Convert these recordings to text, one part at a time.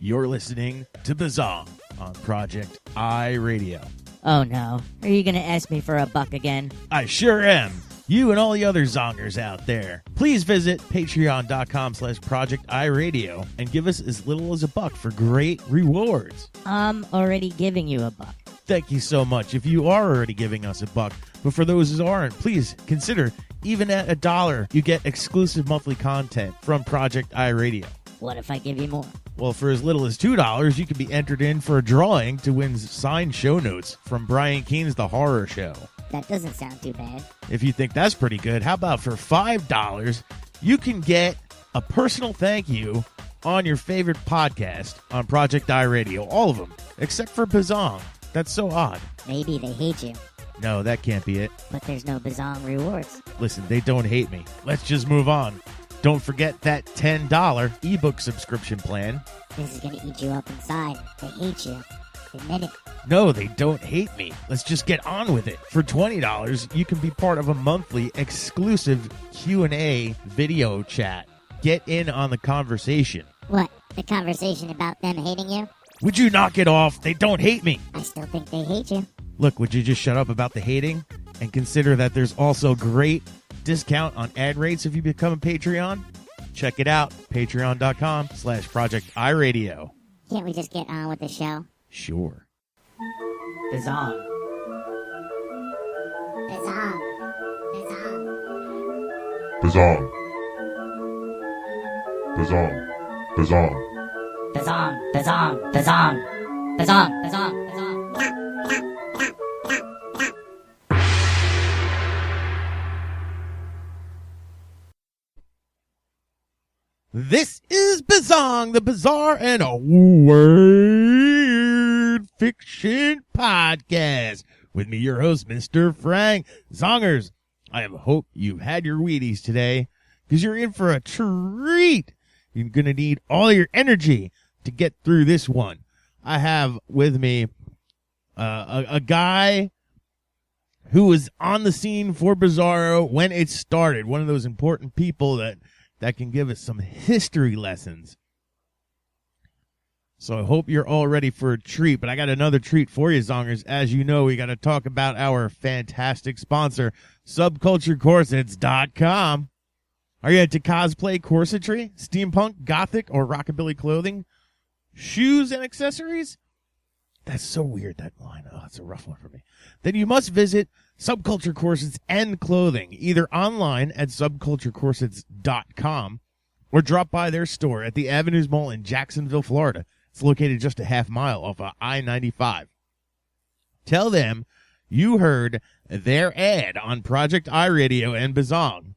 You're listening to Bizzong on Project I Radio. Oh no, are you gonna ask me for $1 again? I sure am. You and all the other Zongers out there. Please visit patreon.com/Project I Radio and give us as little as $1 for great rewards. I'm already giving you $1. Thank you so much if you are already giving us $1. But for those who aren't, please consider even at $1, you get exclusive monthly content from Project I Radio. What if I give you more? Well, for as little as $2, you can be entered in for a drawing to win signed show notes from Brian Keene's The Horror Show. That doesn't sound too bad. If you think that's pretty good, how about for $5, you can get a personal thank you on your favorite podcast on Project I Radio. All of them, except for Bizzong. That's so odd. Maybe they hate you. No, that can't be it. But there's no Bizzong rewards. Listen, they don't hate me. Let's just move on. Don't forget that $10 ebook subscription plan. This is going to eat you up inside. They hate you. Admit it. No, they don't hate me. Let's just get on with it. For $20, you can be part of a monthly exclusive Q&A video chat. Get in on the conversation. What? The conversation about them hating you? Would you knock it off? They don't hate me. I still think they hate you. Look, would you just shut up about the hating and consider that there's also great discount on ad rates if you become a Patreon? Check it out. Patreon.com/Project I Radio. Can't we just get on with the show? Sure. Bizzong. Bizzong. Bizzong. Bizzong. Bizzong. Bizzong. Bizzong. Bizzong. Bizzong. Bizzong. Bizzong. This is Bizzong, the Bizarre and a Weird Fiction Podcast. With me, your host, Mr. Frank. Zongers, I hope you've had your Wheaties today, because you're in for a treat. You're going to need all your energy to get through this one. I have with me a guy who was on the scene for Bizarro when it started. One of those important people that can give us some history lessons. So I hope you're all ready for a treat, but I got another treat for you, Zongers. As you know, we got to talk about our fantastic sponsor, SubcultureCorsets.com. Are you into cosplay, corsetry, steampunk, gothic, or rockabilly clothing, shoes, and accessories? That's so weird, that line. Oh, that's a rough one for me. Then you must visit Subculture Corsets and Clothing, either online at subculturecorsets.com or drop by their store at the Avenues Mall in Jacksonville, Florida. It's located just a half mile off of I-95. Tell them you heard their ad on Project I Radio and Bizzong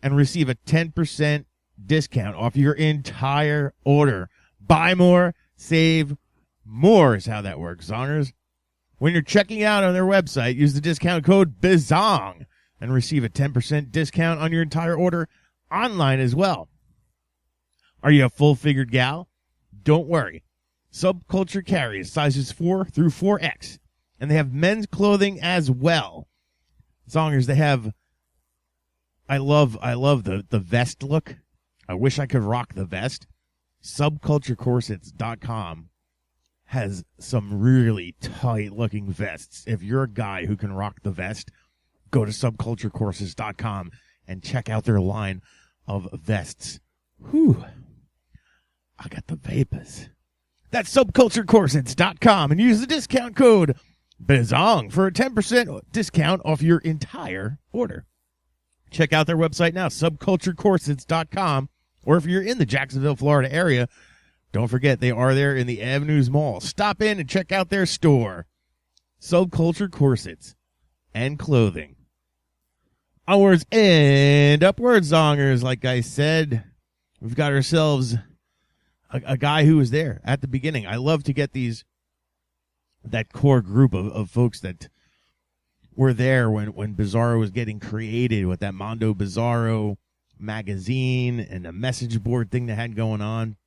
and receive a 10% discount off your entire order. Buy more, save more is how that works, Zongers. When you're checking out on their website, use the discount code BIZZONG and receive a 10% discount on your entire order online as well. Are you a full-figured gal? Don't worry. Subculture carries sizes 4 through 4X, and they have men's clothing as well. Zongers, they have... I love the vest look. I wish I could rock the vest. Subculturecorsets.com has some really tight-looking vests. If you're a guy who can rock the vest, go to subculturecorsets.com and check out their line of vests. Whew. I got the vapors. That's subculturecorsets.com and use the discount code BIZZONG for a 10% discount off your entire order. Check out their website now, subculturecorsets.com, or if you're in the Jacksonville, Florida area, don't forget, they are there in the Avenues Mall. Stop in and check out their store. Subculture Corsets and Clothing. Onwards and upwards, Zongers. Like I said, we've got ourselves a guy who was there at the beginning. I love to get that core group of folks that were there when Bizarro was getting created with that Mondo Bizarro magazine and a message board thing they had going on.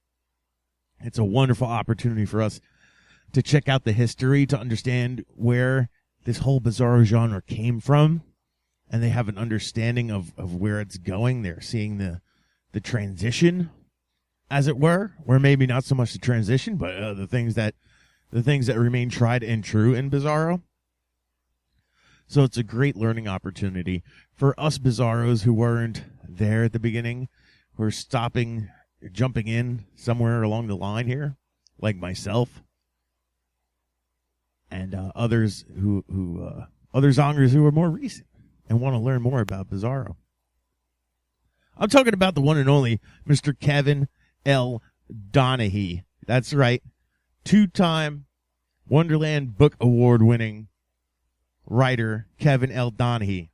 It's a wonderful opportunity for us to check out the history, to understand where this whole Bizarro genre came from, and they have an understanding of where it's going. They're seeing the transition as it were, or maybe not so much the transition, but the things that remain tried and true in Bizarro. So it's a great learning opportunity for us Bizarros who weren't there at the beginning. We're jumping in somewhere along the line here, like myself, and other Zongers who are more recent and want to learn more about Bizarro. I'm talking about the one and only Mr. Kevin L. Donihe. That's right, 2-time Wonderland Book Award-winning writer Kevin L. Donihe,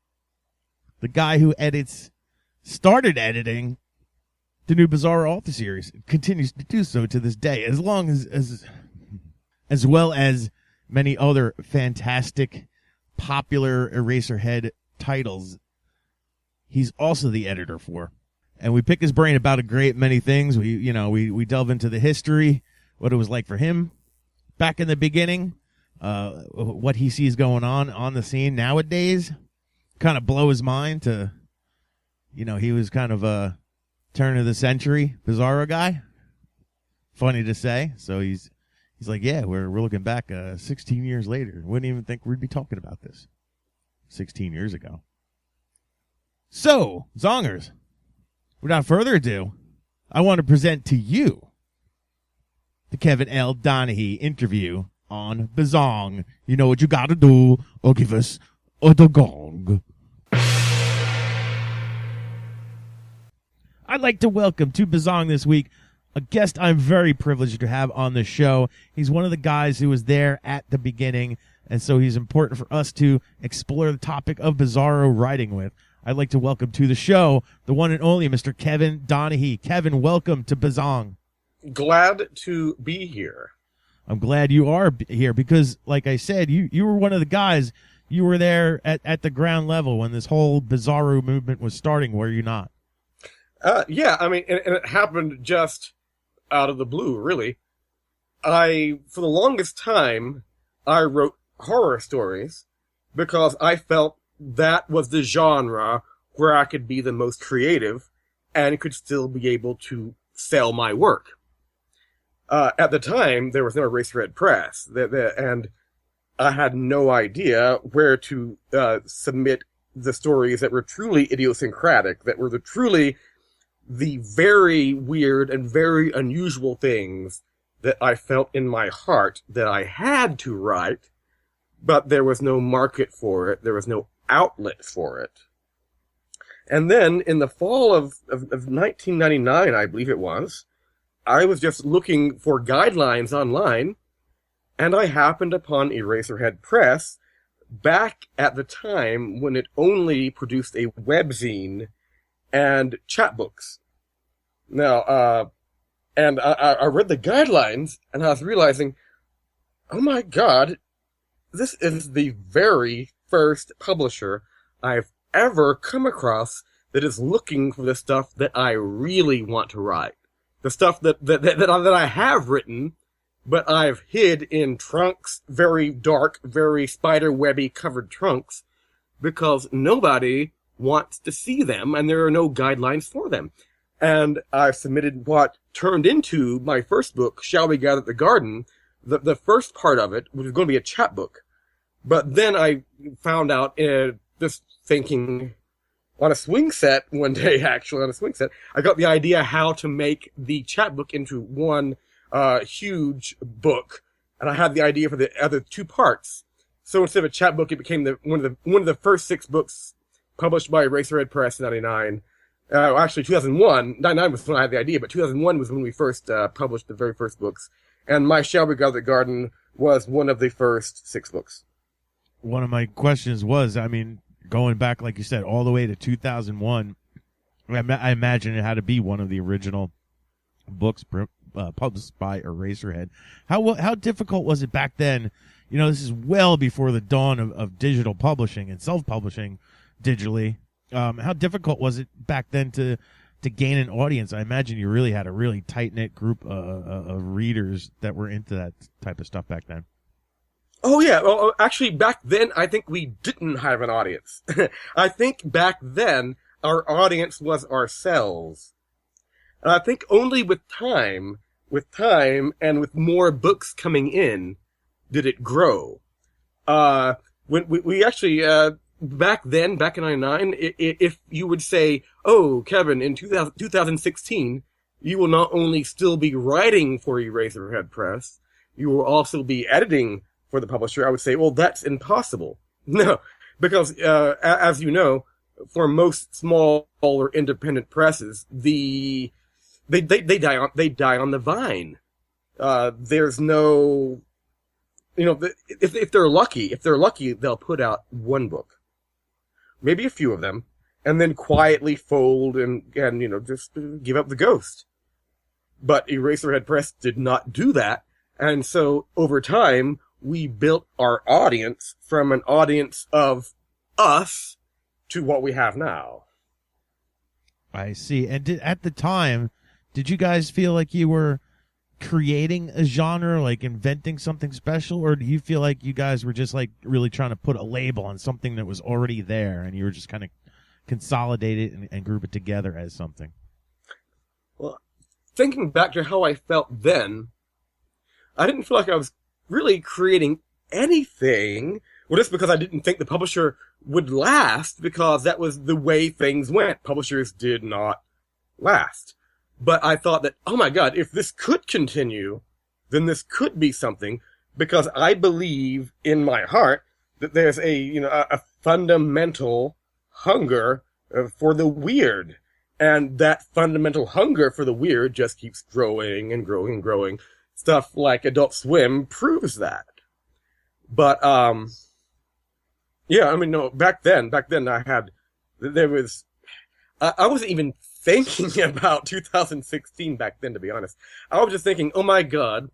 the guy who started editing the new Bizarro Alpha series, continues to do so to this day, as well as many other fantastic, popular Eraserhead titles. He's also the editor for, and we pick his brain about a great many things. We delve into the history, what it was like for him back in the beginning, what he sees going on the scene nowadays. Kind of blow his mind to, he was kind of a turn of the century Bizarro guy. Funny to say. So he's like, yeah, we're looking back 16 years later. Wouldn't even think we'd be talking about this 16 years ago. So, Zongers, without further ado, I want to present to you the Kevin L. Donihe interview on Bizzong. You know what you gotta do, or give us the gong. I'd like to welcome to Bizzong this week a guest I'm very privileged to have on the show. He's one of the guys who was there at the beginning, and so he's important for us to explore the topic of Bizarro writing with. I'd like to welcome to the show the one and only Mr. Kevin Donihe. Kevin, welcome to Bizzong. Glad to be here. I'm glad you are here because, like I said, you were one of the guys. You were there at the ground level when this whole Bizarro movement was starting, were you not? Yeah, I mean, and it happened just out of the blue, really. For the longest time, I wrote horror stories because I felt that was the genre where I could be the most creative and could still be able to sell my work. At the time, there was no Eraserhead Press, and I had no idea where to submit the stories that were truly idiosyncratic, that were truly the very weird and very unusual things that I felt in my heart that I had to write, but there was no market for it. There was no outlet for it. And then in the fall of 1999, I believe it was, I was just looking for guidelines online, and I happened upon Eraserhead Press back at the time when it only produced a webzine and chapbooks. Now, and I read the guidelines, and I was realizing, oh my God, this is the very first publisher I've ever come across that is looking for the stuff that I really want to write. The stuff that I have written, but I've hid in trunks, very dark, very spider-webby covered trunks, because nobody wants to see them, and there are no guidelines for them. And I've submitted what turned into my first book, Shall We Gather at the Garden, the first part of it, which was going to be a chapbook. But then I found out, just thinking on a swing set one day, actually, on a swing set, I got the idea how to make the chapbook into one huge book, and I had the idea for the other two parts. So instead of a chapbook, it became one of the first 6 books published by Eraserhead Press in 1999. Actually, 2001. 1999 was when I had the idea, but 2001 was when we first published the very first books. And My Shall We Gather the Garden was one of the first 6 books. One of my questions was, I mean, going back, like you said, all the way to 2001, I imagine it had to be one of the original books published by Eraserhead. How difficult was it back then? You know, this is well before the dawn of digital publishing and self-publishing digitally. How difficult was it back then to gain an audience? I imagine you really had a really tight-knit group of readers that were into that type of stuff back then. Oh, yeah. Well, actually, back then, I think we didn't have an audience. I think back then, our audience was ourselves. And I think only with time, and with more books coming in, did it grow. When we actually, back then, back in 99, if you would say, oh, Kevin, in 2016, you will not only still be writing for Eraserhead Press, you will also be editing for the publisher, I would say, well, that's impossible. No, because, as you know, for most small or independent presses, they die on the vine. There's no, if they're lucky, they'll put out one book, maybe a few of them, and then quietly fold and just give up the ghost. But Eraserhead Press did not do that, and so over time we built our audience from an audience of us to what we have now. I see. And at the time, did you guys feel like you were creating a genre, like inventing something special, or do you feel like you guys were just like really trying to put a label on something that was already there and you were just kind of consolidate it and group it together as something? Well, thinking back to how I felt then, I didn't feel like I was really creating anything. Well, just because I didn't think the publisher would last, because that was the way things went. Publishers did not last. But I thought that, oh my God, if this could continue, then this could be something, because I believe in my heart that there's a fundamental hunger for the weird. And that fundamental hunger for the weird just keeps growing and growing and growing. Stuff like Adult Swim proves that. But, yeah, I mean, no, back then I wasn't even thinking about 2016 back then, to be honest. I was just thinking, oh my God,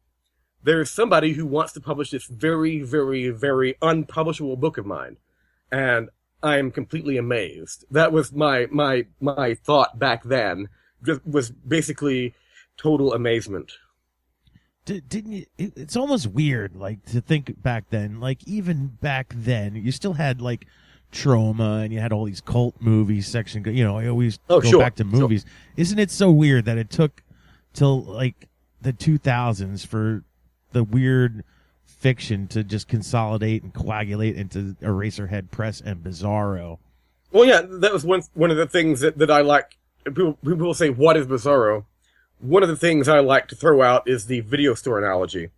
there's somebody who wants to publish this very, very, very unpublishable book of mine. And I'm completely amazed. That was my thought back then. Just was basically total amazement. Didn't you? It's almost weird, like, to think back then. Like, even back then, you still had like Trauma, and you had all these cult movies section. I always go back to movies. Sure. Isn't it so weird that it took till like the 2000s for the weird fiction to just consolidate and coagulate into Eraserhead Press and Bizarro? Well, yeah, that was one of the things that I like. People will say, "What is Bizarro?" One of the things I like to throw out is the video store analogy.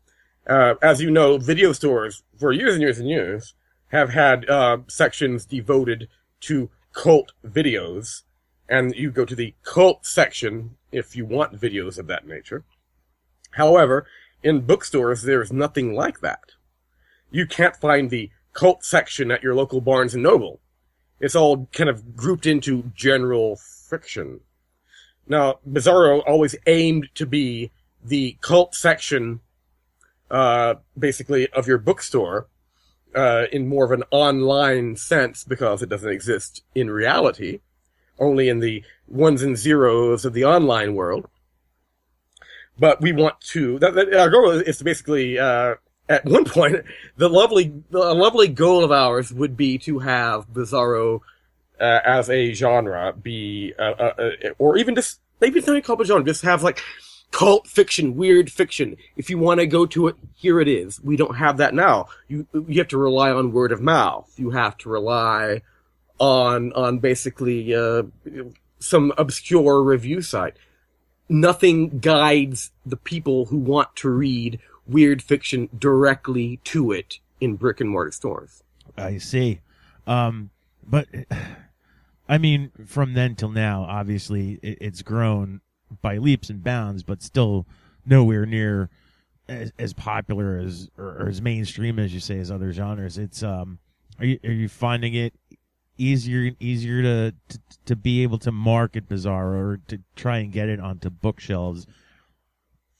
As you know, video stores, for years and years and years, have had sections devoted to cult videos. And you go to the cult section if you want videos of that nature. However, in bookstores, there's nothing like that. You can't find the cult section at your local Barnes & Noble. It's all kind of grouped into general fiction. Now, Bizarro always aimed to be the cult section, basically, of your bookstore, in more of an online sense, because it doesn't exist in reality, only in the ones and zeros of the online world. But we want to, our goal is to basically, at one point, the lovely goal of ours would be to have Bizarro as a genre be, or even just, maybe it's not a cult genre, just have like cult fiction, weird fiction. If you want to go to it, here it is. We don't have that now. You have to rely on word of mouth. You have to rely on basically, some obscure review site. Nothing guides the people who want to read weird fiction directly to it in brick and mortar stores. I see. But I mean, from then till now, obviously, it's grown by leaps and bounds, but still nowhere near as popular as or as mainstream as you say as other genres. It's are you finding it easier and easier to be able to market Bizarro or to try and get it onto bookshelves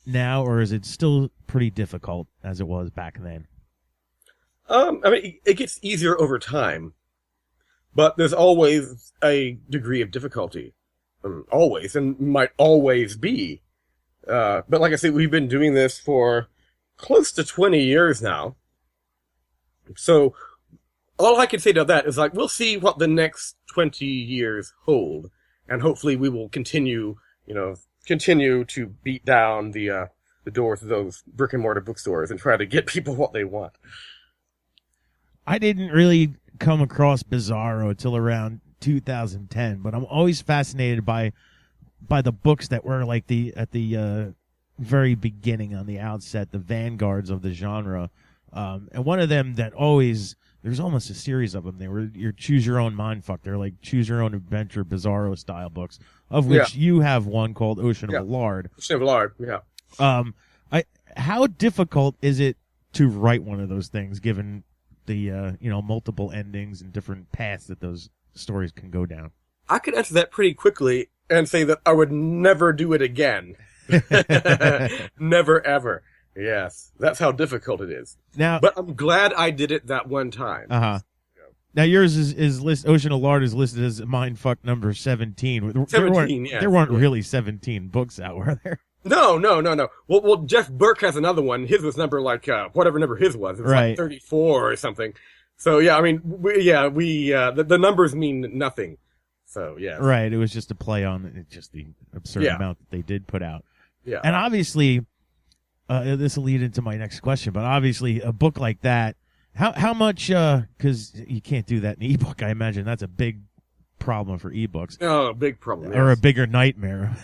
now, or is it still pretty difficult as it was back then? I mean, it gets easier over time. But there's always a degree of difficulty. Always, and might always be. But like I said, we've been doing this for close to 20 years now. So, all I can say to that is, like, we'll see what the next 20 years hold. And hopefully we will continue, continue to beat down the doors of those brick and mortar bookstores and try to get people what they want. I didn't really come across Bizarro till around 2010, but I'm always fascinated by the books that were like at the very beginning, on the outset, the vanguards of the genre. And one of them that always, there's almost a series of them. They were your choose your own mindfuck. They're like choose your own adventure, Bizarro style books, of which you have one called Ocean of Lard. Ocean of Lard, yeah. How difficult is it to write one of those things, given the multiple endings and different paths that those stories can go down? I could answer that pretty quickly and say that I would never do it again. Never ever. Yes, that's how difficult it is. Now, but I'm glad I did it that one time. Now yours is list. Ocean of Lard is listed as mindfuck number 17. 17, there weren't really 17 books out, were there? No. Well, Jeff Burke has another one. His was number whatever number his was. It was right. Like 34 or something. So yeah, I mean, the numbers mean nothing. So yeah. Right. It was just a play on just the absurd amount that they did put out. Yeah. And obviously, this will lead into my next question. But obviously, a book like that, how much? Because you can't do that in ebook. I imagine that's a big problem for ebooks. Oh, a big problem. Or a bigger nightmare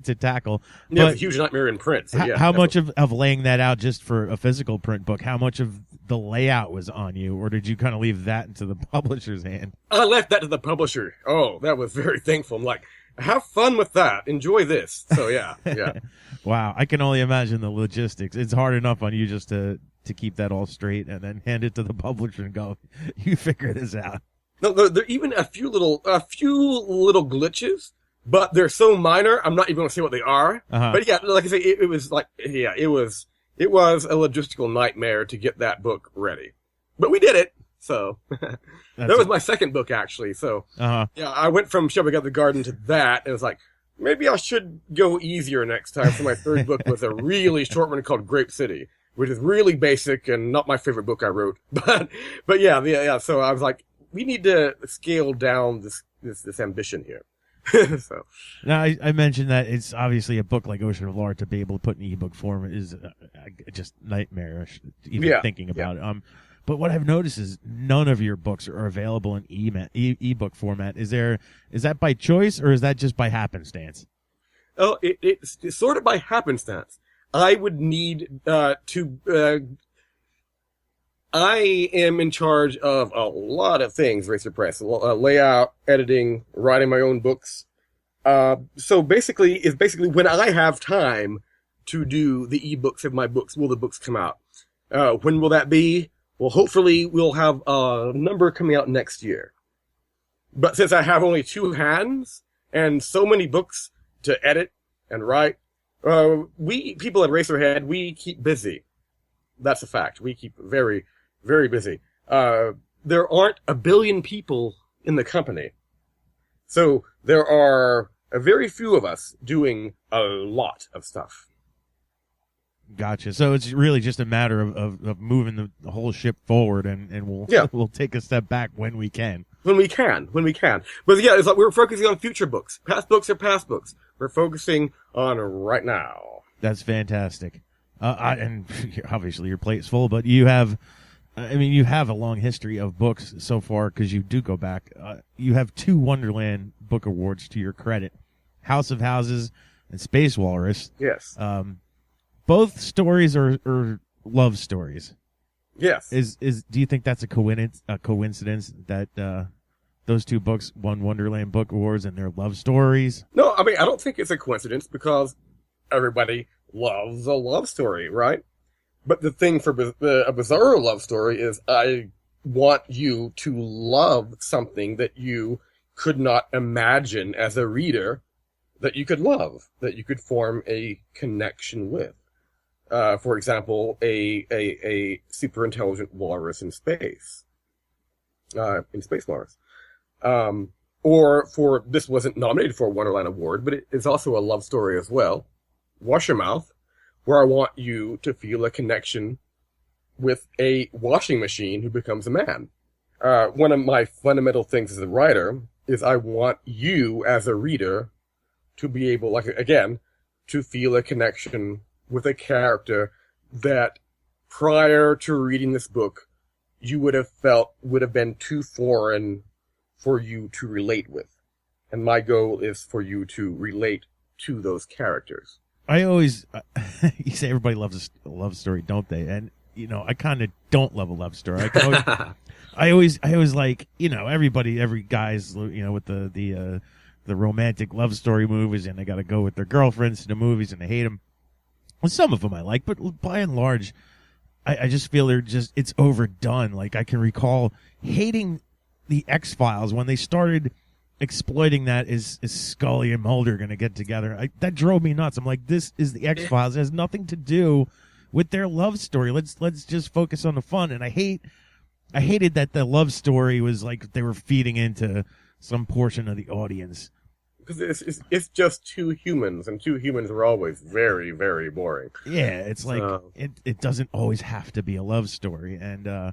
to tackle. Yeah, but it's a huge nightmare in print. So how much of laying that out just for a physical print book, how much of the layout was on you, or did you kind of leave that into the publisher's hand? I left that to the publisher. Oh, that was very thankful. I'm like, have fun with that. Enjoy this. So yeah. Wow. I can only imagine the logistics. It's hard enough on you just to keep that all straight and then hand it to the publisher and go, you figure this out. No, there are even a few little glitches, but they're so minor, I'm not even going to say what they are. But yeah, like I say, it was a logistical nightmare to get that book ready. But we did it, so. That was my second book, actually, so. Yeah, I went from Shoving Up the Garden to that, and it was like, maybe I should go easier next time. So my third book was a really short one called Grape City, which is really basic and not my favorite book I wrote. But yeah, so I was like, we need to scale down this ambition here. So now I mentioned that it's obviously a book like Ocean of Lard to be able to put in ebook form is just nightmarish even thinking about it. But what I've noticed is none of your books are available in ebook format. Is that by choice or is that just by happenstance? Oh, it's sort of by happenstance. I would need I am in charge of a lot of things, Racer Press. Layout, editing, writing my own books. So basically when I have time to do the ebooks of my books, will the books come out? When will that be? Well, hopefully we'll have a number coming out next year. But since I have only two hands and so many books to edit and write, we people at Racerhead, we keep busy. That's a fact. We keep very, very busy. There aren't a billion people in the company. So there are a very few of us doing a lot of stuff. Gotcha. So it's really just a matter of moving the whole ship forward, and we'll take a step back when we can. When we can. But yeah, it's like we're focusing on future books. Past books are past books. We're focusing on right now. That's fantastic. And obviously your plate's full, but you have a long history of books so far because you do go back. You have 2 Wonderland Book Awards to your credit, House of Houses and Space Walrus. Yes. Both stories are love stories. Yes. Do you think that's a coincidence that those 2 books won Wonderland Book Awards and they're love stories? No, I mean, I don't think it's a coincidence because everybody loves a love story, right? But the thing for a Bizarro love story is I want you to love something that you could not imagine as a reader that you could love, that you could form a connection with. For example, a super intelligent walrus in space. In Space Walrus. Or this wasn't nominated for a Wonderland Award, but it is also a love story as well. Washermouth, where I want you to feel a connection with a washing machine who becomes a man. One of my fundamental things as a writer is I want you as a reader to be able, like, again, to feel a connection with a character that prior to reading this book you would have felt would have been too foreign for you to relate with. And my goal is for you to relate to those characters. I always, you say everybody loves a love story, don't they? And, you know, I kind of don't love a love story. I always like, you know, every guy's, you know, with the romantic love story movies, and they got to go with their girlfriends to the movies and they hate them. Well, some of them I like, but by and large, I just feel it's overdone. Like, I can recall hating the X-Files when they started exploiting that is Scully and Mulder going to get together. That drove me nuts. I'm like, this is the X-Files. It has nothing to do with their love story. Let's just focus on the fun. And I hated that the love story was like they were feeding into some portion of the audience. Because it's just two humans, and two humans are always very, very boring. Yeah, it's like it doesn't always have to be a love story. And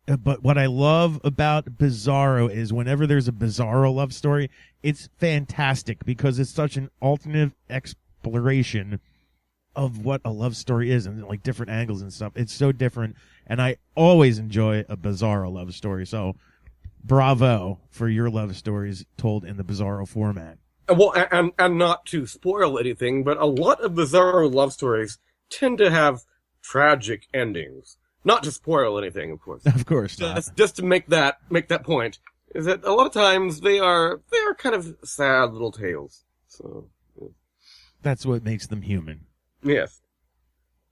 but what I love about Bizarro is whenever there's a Bizarro love story, it's fantastic because it's such an alternate exploration of what a love story is and like different angles and stuff. It's so different, and I always enjoy a Bizarro love story. So bravo for your love stories told in the Bizarro format. Well, and not to spoil anything, but a lot of Bizarro love stories tend to have tragic endings. Not to spoil anything, of course. Of course not. Just to make that point, is that a lot of times they are kind of sad little tales. So yeah. That's what makes them human. Yes.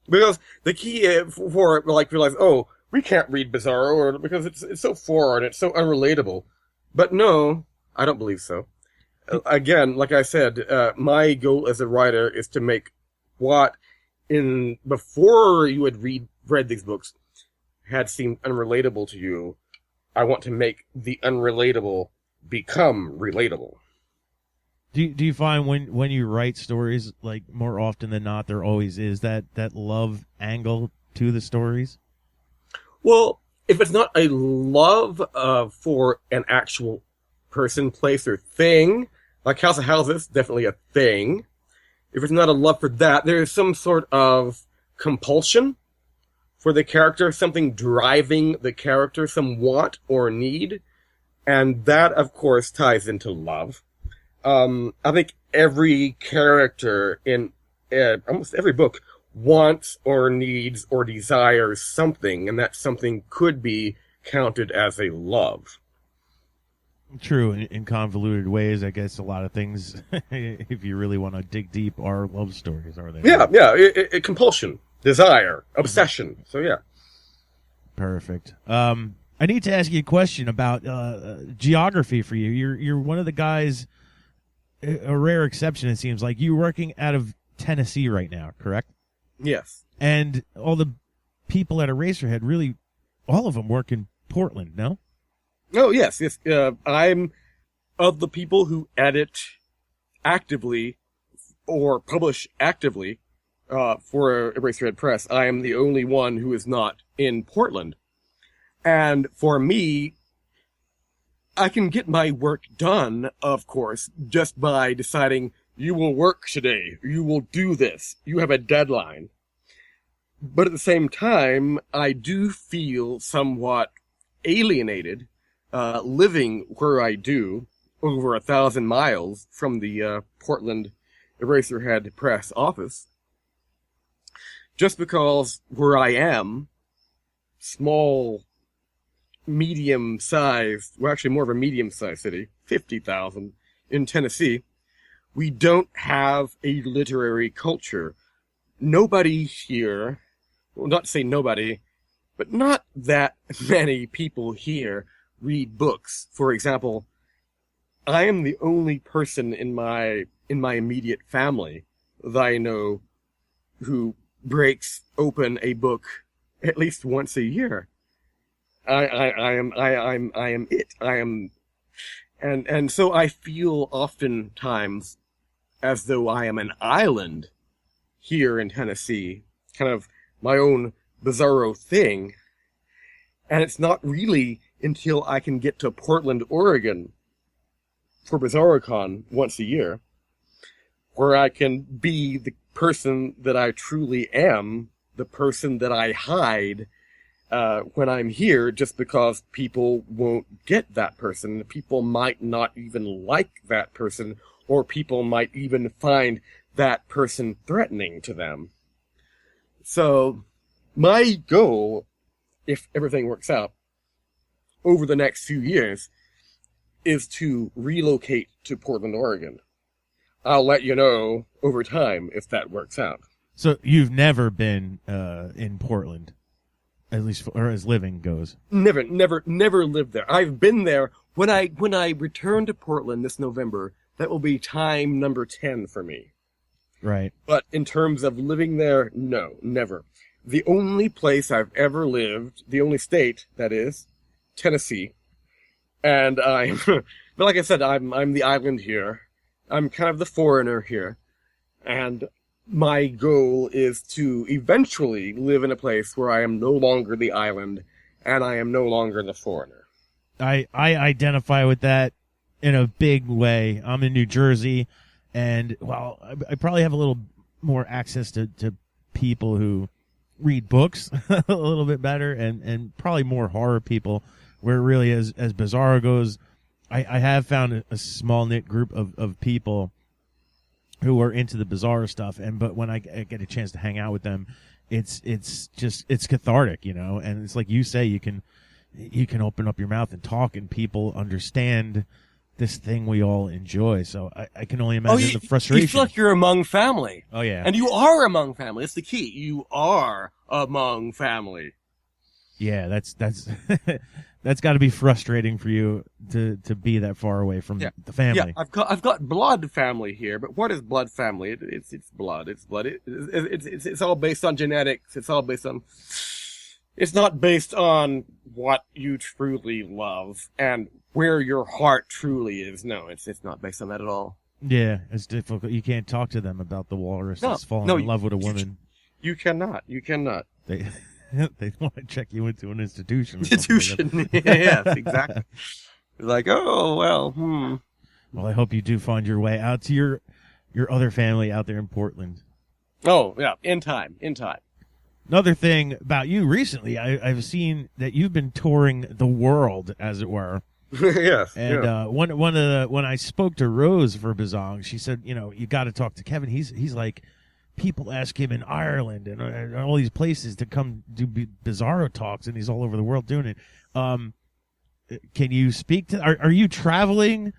Because the key for like realize, oh, we can't read Bizarro or because it's so foreign, it's so unrelatable. But no, I don't believe so. Again, like I said, my goal as a writer is to make what before you had read these books had seemed unrelatable to you. I want to make the unrelatable become relatable. Do you find when you write stories, like more often than not, there always is that love angle to the stories? Well, if it's not a love for an actual person, place, or thing, like House of Houses, definitely a thing. If it's not a love for that, there is some sort of compulsion for the character, something driving the character, some want or need, and that, of course, ties into love. I think every character in almost every book wants or needs or desires something, and that something could be counted as a love. True, in convoluted ways, I guess a lot of things, if you really want to dig deep, are love stories, are they? Yeah, compulsion, desire, obsession, so yeah. Perfect. I need to ask you a question about geography for you. You're one of the guys, a rare exception, it seems like. You're working out of Tennessee right now, correct? Yes. And all the people at Eraserhead, really, all of them work in Portland, no? Oh, yes. I'm of the people who edit actively or publish actively for Eraserhead Press. I am the only one who is not in Portland. And for me, I can get my work done, of course, just by deciding you will work today, you will do this, you have a deadline. But at the same time, I do feel somewhat alienated living where I do, over 1,000 miles from the Portland Eraserhead Press office, just because where I am, small, medium-sized, well, actually more of a medium-sized city, 50,000 in Tennessee, we don't have a literary culture. Nobody here, well, not to say nobody, but not that many people here read books. For example, I am the only person in my immediate family that I know who breaks open a book at least once a year. I am it. And so I feel oftentimes as though I am an island here in Tennessee, kind of my own Bizarro thing. And it's not really until I can get to Portland, Oregon for BizarroCon once a year where I can be the person that I truly am, the person that I hide when I'm here, just because people won't get that person. People might not even like that person, or people might even find that person threatening to them. So, my goal, if everything works out, over the next few years, is to relocate to Portland, Oregon. I'll let you know over time if that works out. So you've never been in Portland, at least or as living goes. Never lived there. I've been there. When I return to Portland this November, that will be time number 10 for me. Right. But in terms of living there, no, never. The only place I've ever lived, the only state, that is, Tennessee. And but like I said, I'm the island here. I'm kind of the foreigner here. And my goal is to eventually live in a place where I am no longer the island and I am no longer the foreigner. I identify with that in a big way. I'm in New Jersey, and well, I probably have a little more access to people who read books a little bit better, and probably more horror people, where really as Bizarro goes, I have found a small knit group of people who are into the Bizarro stuff, but when I get a chance to hang out with them, it's cathartic, you know. And it's like you say, you can open up your mouth and talk, and people understand this thing we all enjoy. So I can only imagine the frustration. You feel like you're among family. Oh yeah, and you are among family. It's the key. You are among family. Yeah, that's that's got to be frustrating for you to be that far away from the family. Yeah, I've got blood family here, but what is blood family? It's blood. It's blood. It's all based on genetics. It's all based on. It's not based on what you truly love and where your heart truly is. No, it's not based on that at all. Yeah, it's difficult. You can't talk to them about the walrus that's falling in love with a woman. You cannot. They they want to check you into an institution. Yes, exactly. Like, oh, well, Well, I hope you do find your way out to your other family out there in Portland. Oh, yeah, in time. Another thing about you recently, I've seen that you've been touring the world, as it were. Yes. And when I spoke to Rose for Bizzong, she said, you got to talk to Kevin. He's like, people ask him in Ireland and all these places to come do Bizarro talks, and he's all over the world doing it. Can you speak to? Are you traveling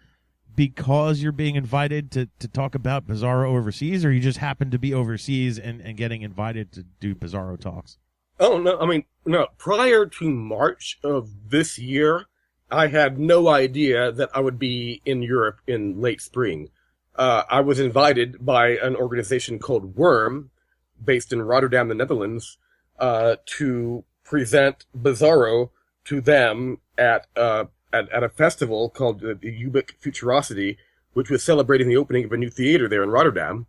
because you're being invited to talk about Bizarro overseas, or you just happen to be overseas and getting invited to do Bizarro talks? Oh, no, I mean, no. Prior to March of this year, I had no idea that I would be in Europe in late spring. I was invited by an organization called Worm, based in Rotterdam, the Netherlands, to present Bizarro to them at a festival called the Ubik Futurosity, which was celebrating the opening of a new theater there in Rotterdam.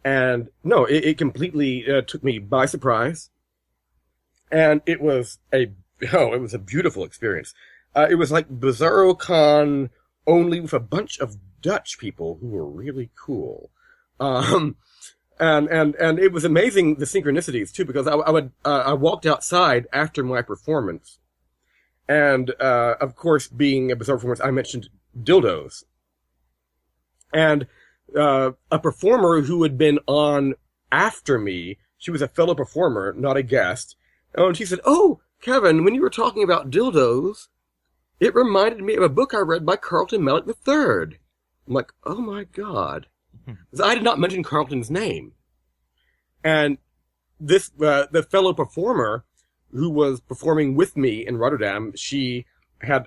And no, it completely took me by surprise. And it was a beautiful experience. It was like Bizarro Con, only with a bunch of Dutch people who were really cool. And it was amazing, the synchronicities too, because I walked outside after my performance. And, of course, being a Bizarro performance, I mentioned dildos. And, a performer who had been on after me, she was a fellow performer, not a guest. And she said, "Oh, Kevin, when you were talking about dildos, it reminded me of a book I read by Carlton Mellick III. I'm like, oh my God. I did not mention Carlton's name. And this, the fellow performer who was performing with me in Rotterdam, she had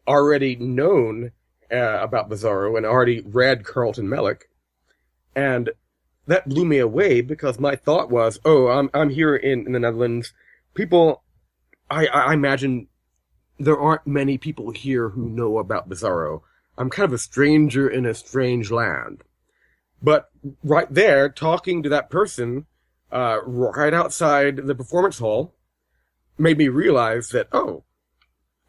already known about Bizarro and already read Carlton Mellick. And that blew me away because my thought was, oh, I'm here in the Netherlands. People, I imagine there aren't many people here who know about Bizarro. I'm kind of a stranger in a strange land. But right there, talking to that person, right outside the performance hall, made me realize that, oh,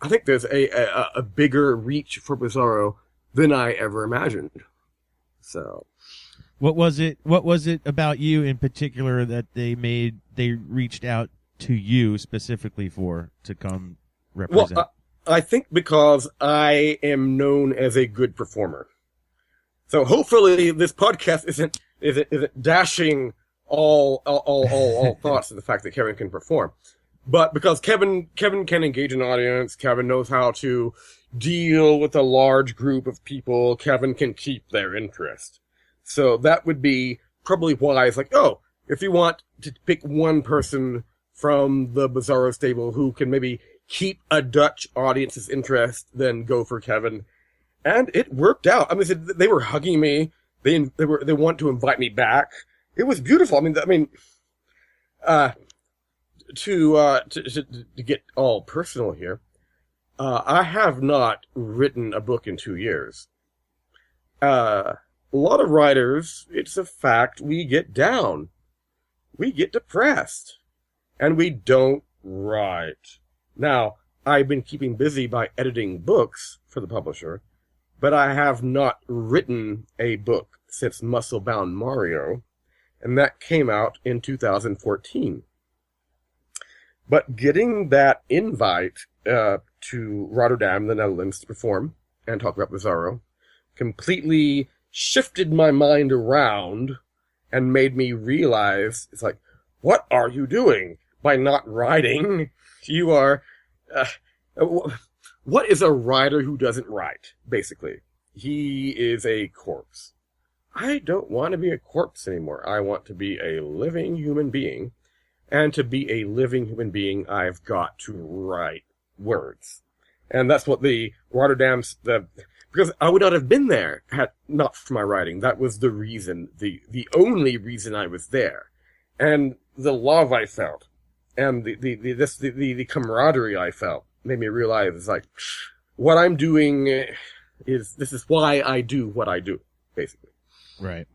I think there's a bigger reach for Bizarro than I ever imagined. So, What was it about you in particular that they reached out to you specifically to come represent? Well, I think because I am known as a good performer. So hopefully this podcast isn't dashing all thoughts of the fact that Kevin can perform. But because Kevin can engage an audience, Kevin knows how to deal with a large group of people, Kevin can keep their interest. So that would be probably why it's like, oh, if you want to pick one person from the Bizarro stable who can maybe keep a Dutch audience's interest, then go for Kevin. And it worked out. I mean, they were hugging me. They want to invite me back. It was beautiful. To get all personal here, I have not written a book in 2 years. A lot of writers, it's a fact, we get down. We get depressed. And we don't write. Now, I've been keeping busy by editing books for the publisher, but I have not written a book since Muscle-Bound Mario, and that came out in 2014. But getting that invite to Rotterdam, the Netherlands, to perform and talk about Bizarro completely shifted my mind around and made me realize, it's like, what are you doing by not writing? You are... what is a writer who doesn't write, basically? He is a corpse. I don't want to be a corpse anymore. I want to be a living human being. And to be a living human being, I've got to write words. And that's what the Rotterdam's... because I would not have been there had not for my writing. That was the reason, the only reason I was there. And the love I felt, and the camaraderie I felt, made me realize, it's like, what I'm doing this is why I do what I do, basically. Right.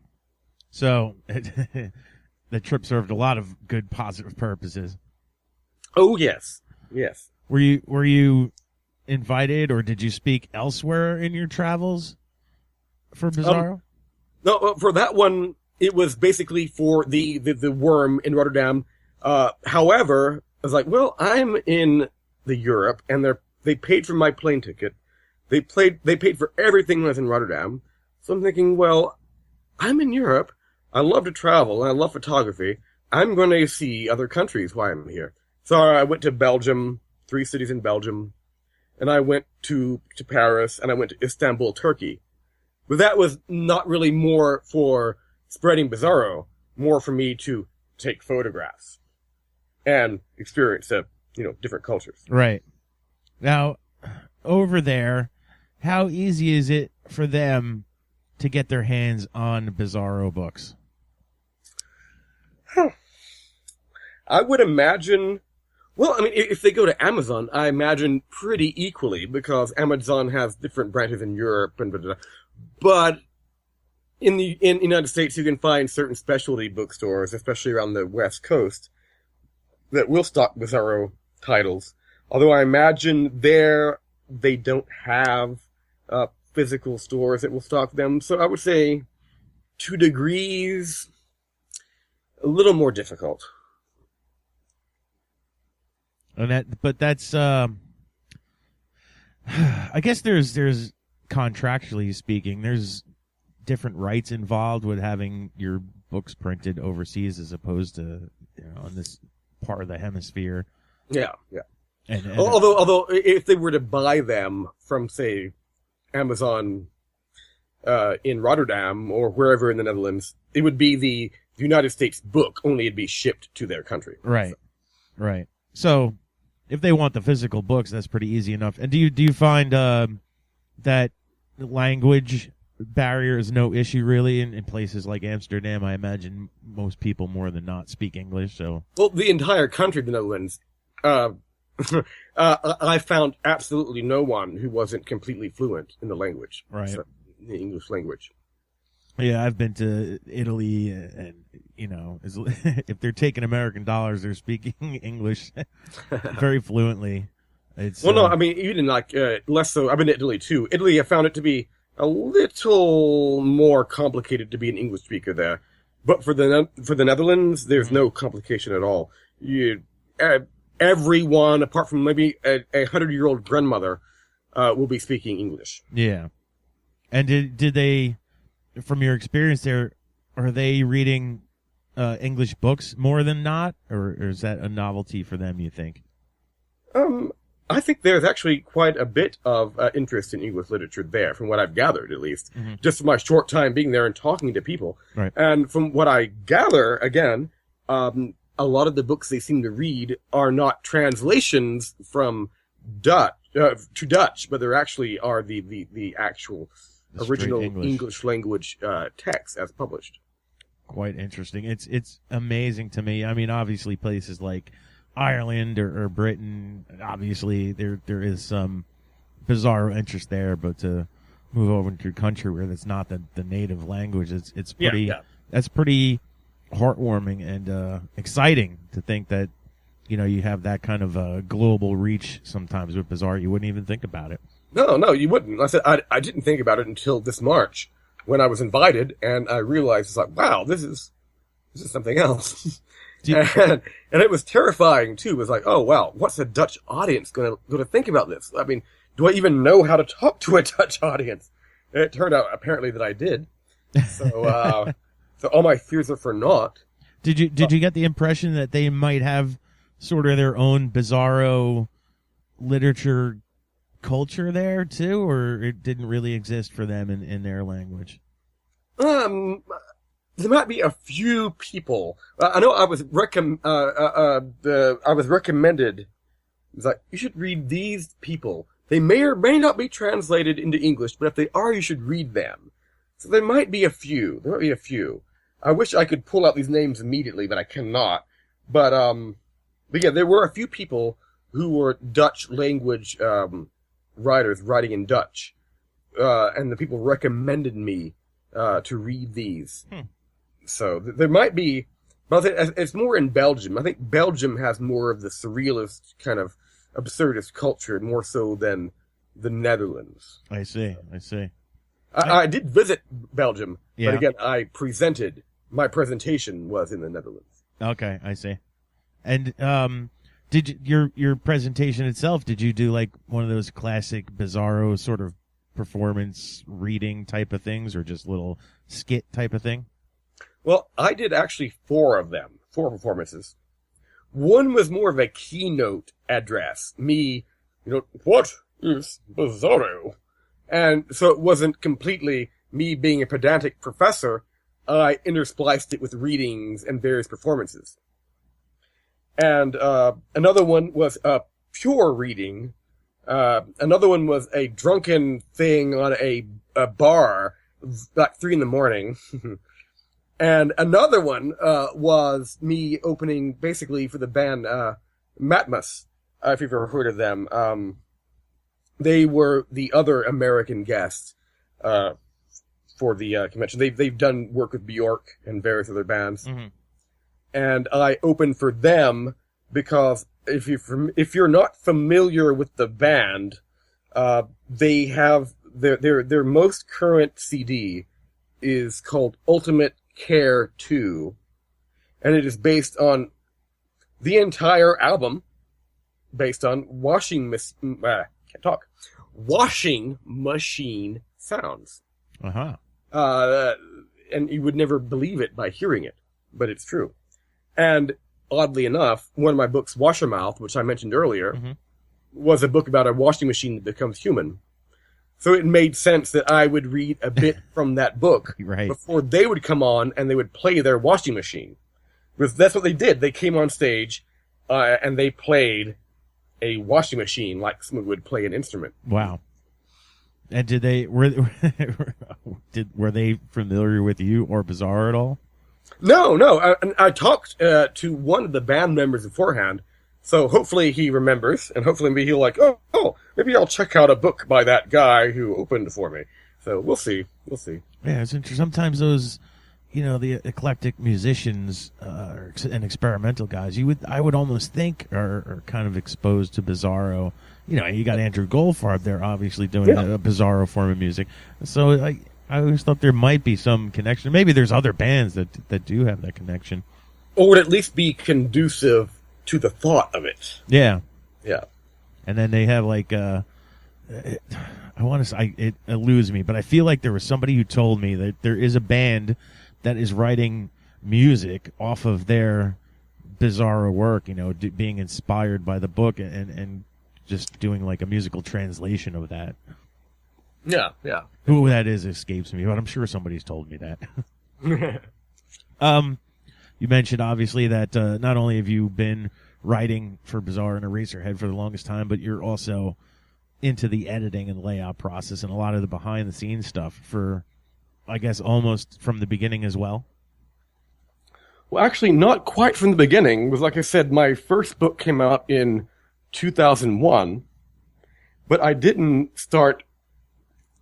So, the trip served a lot of good, positive purposes. Oh, yes. Yes. Were you invited, or did you speak elsewhere in your travels for Bizarro? No, for that one, it was basically for the worm in Rotterdam. However, I was like, well, I'm in the Europe, and they paid for my plane ticket. They paid for everything when I was in Rotterdam. So I'm thinking, well, I'm in Europe. I love to travel, and I love photography. I'm going to see other countries while I'm here. So I went to Belgium, 3 cities in Belgium, and I went to Paris, and I went to Istanbul, Turkey. But that was not really more for spreading Bizarro, more for me to take photographs and experience different cultures. Right. Now, over there, how easy is it for them to get their hands on Bizarro books? I would imagine, well, I mean, if they go to Amazon, I imagine pretty equally, because Amazon has different branches in Europe and blah, blah, blah. But in the United States, you can find certain specialty bookstores, especially around the West Coast, that will stock Bizarro titles. Although I imagine there they don't have physical stores that will stock them. So I would say 2 degrees, a little more difficult. But that's I guess there's contractually speaking, there's different rights involved with having your books printed overseas as opposed to on this part of the hemisphere. Yeah, yeah. And although if they were to buy them from, say, Amazon in Rotterdam or wherever in the Netherlands, it would be the United States book, only it'd be shipped to their country. Right, So. right. So if they want the physical books, that's pretty easy enough. And do you find that language barrier is no issue really in places like Amsterdam? I imagine most people more than not speak English. So Well, the entire country of the Netherlands, I found absolutely no one who wasn't completely fluent in the language. Right. So, the English language. yeah, I've been to Italy, and if they're taking American dollars, they're speaking English very fluently. It's Well, no, I mean, even less so. I've been to Italy too. Italy, I found it to be a little more complicated to be an English speaker there. But for the Netherlands, there's no complication at all. Everyone, apart from maybe a 100-year-old grandmother, will be speaking English. Yeah. And did they, from your experience there, are they reading English books more than not, or is that a novelty for them, you think? I think there's actually quite a bit of interest in English literature there, from what I've gathered, at least. Just from my short time being there and talking to people. Right. And from what I gather, again, a lot of the books they seem to read are not translations from Dutch to Dutch, but they're actually are the actual The original straight English language text as published. Quite interesting. It's amazing to me. I mean, obviously places like Ireland or Britain, obviously there is some Bizarro interest there, but to move over into a country where that's not the native language, it's pretty that's pretty heartwarming and exciting to think that you have that kind of global reach sometimes with Bizarro. You wouldn't even think about it. No, you wouldn't. I said I didn't think about it until this March when I was invited, and I realized it's like, wow, this is something else. And it was terrifying too. It was like, oh wow, what's the Dutch audience going to think about this? I mean, do I even know how to talk to a Dutch audience? And it turned out apparently that I did. So, so all my fears are for naught. Did you get the impression that they might have sort of their own Bizarro literature culture there too, or it didn't really exist for them in their language? There might be a few people. I know I was recommended. It was like, you should read these people. They may or may not be translated into English, but if they are, you should read them. So there might be a few. I wish I could pull out these names immediately, but I cannot. But yeah, there were a few people who were Dutch language writers writing in Dutch, and the people recommended me to read these. So there might be, but it's more in Belgium. I think Belgium has more of the surrealist kind of absurdist culture, more so than the Netherlands. I see. I did visit Belgium, Yeah. but again, my presentation was in the Netherlands. Okay, I see. And did your presentation itself? Did you do like one of those classic Bizarro sort of performance reading type of things, or just little skit type of thing? Well, I did actually 4 performances. One was more of a keynote address. Me, what is Bizarro? And so it wasn't completely me being a pedantic professor. I interspliced it with readings and various performances. And another one was a pure reading. Another one was a drunken thing on a bar, like 3 a.m. And another one was me opening basically for the band Matmos, if you've ever heard of them. They were the other American guests for the convention. They've done work with Bjork and various other bands. Mm-hmm. And I opened for them because if you're not familiar with the band, they have their most current CD is called Ultimate Care 2, and it is based on the entire album, based on washing machine sounds. And you would never believe it by hearing it, but it's true. And oddly enough, one of my books, Washermouth, which I mentioned earlier, was a book about a washing machine that becomes human. So it made sense that I would read a bit from that book before they would come on and they would play their washing machine. Because that's what they did. They came on stage and they played a washing machine like someone would play an instrument. Wow. And were they familiar with you or Bizarro at all? No. I talked to one of the band members beforehand. So hopefully he remembers, and hopefully maybe he'll like, oh, maybe I'll check out a book by that guy who opened for me. So we'll see. Yeah, it's interesting. Sometimes those the eclectic musicians and experimental guys, I would almost think are kind of exposed to Bizarro. You got Andrew Goldfarb there, obviously doing a Bizarro form of music. So I always thought there might be some connection. Maybe there's other bands that do have that connection, or would at least be conducive to the thought of it. Yeah. And then they have I want to say, it eludes me, but I feel like there was somebody who told me that there is a band that is writing music off of their Bizarro work, being inspired by the book and just doing like a musical translation of that. Yeah. Who that is escapes me, but I'm sure somebody's told me that. You mentioned obviously that not only have you been writing for Bizarro and Eraserhead for the longest time, but you're also into the editing and layout process and a lot of the behind the scenes stuff for, I guess, almost from the beginning as well. Well, actually, not quite from the beginning. It was, like I said, my first book came out in 2001, but I didn't start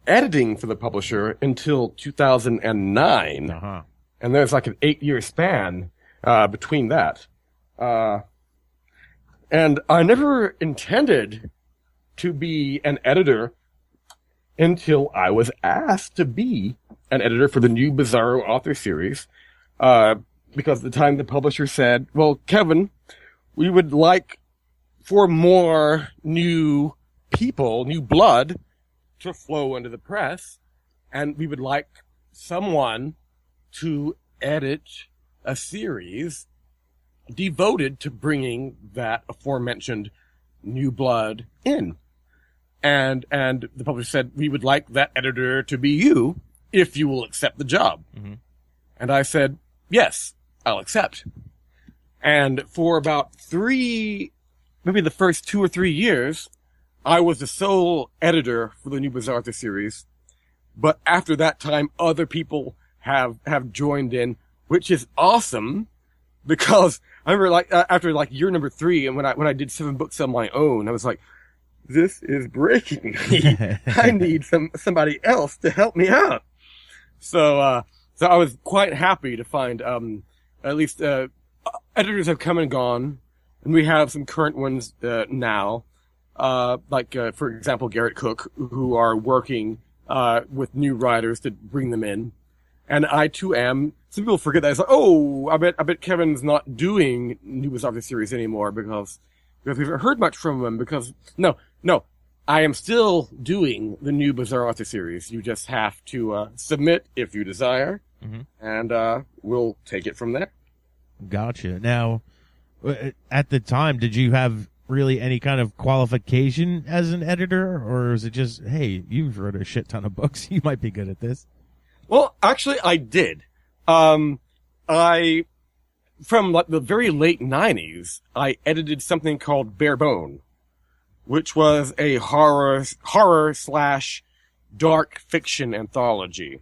editing for the publisher until 2009. Uh-huh. And there's like an 8-year span between that. And I never intended to be an editor until I was asked to be an editor for the new Bizarro author series. Because at the time the publisher said, well, Kevin, we would like for more new people, new blood to flow into the press. And we would like someone to edit a series devoted to bringing that aforementioned new blood in. And the publisher said, we would like that editor to be you if you will accept the job. Mm-hmm. And I said, yes, I'll accept. And for about maybe the first 2 or 3 years, I was the sole editor for the new Bizarro series. But after that time, other people have joined in, which is awesome, because I remember after year number 3, and when I did 7 books on my own, I was like, this is breaking me. I need somebody else to help me out. So I was quite happy to find, at least, editors have come and gone, and we have some current ones, now. For example, Garrett Cook, who are working, with new writers to bring them in. And I too am. Some people forget that. It's like, oh, I bet Kevin's not doing new Bizarro series anymore because we haven't heard much from him no, I am still doing the new Bizarro author series. You just have to submit if you desire, mm-hmm. and we'll take it from there. Gotcha. Now, at the time, did you have really any kind of qualification as an editor, or is it just, hey, you've wrote a shit ton of books, you might be good at this? Well, actually, I did. From the very late 90s, I edited something called Bare Bone, which was a horror / dark fiction anthology.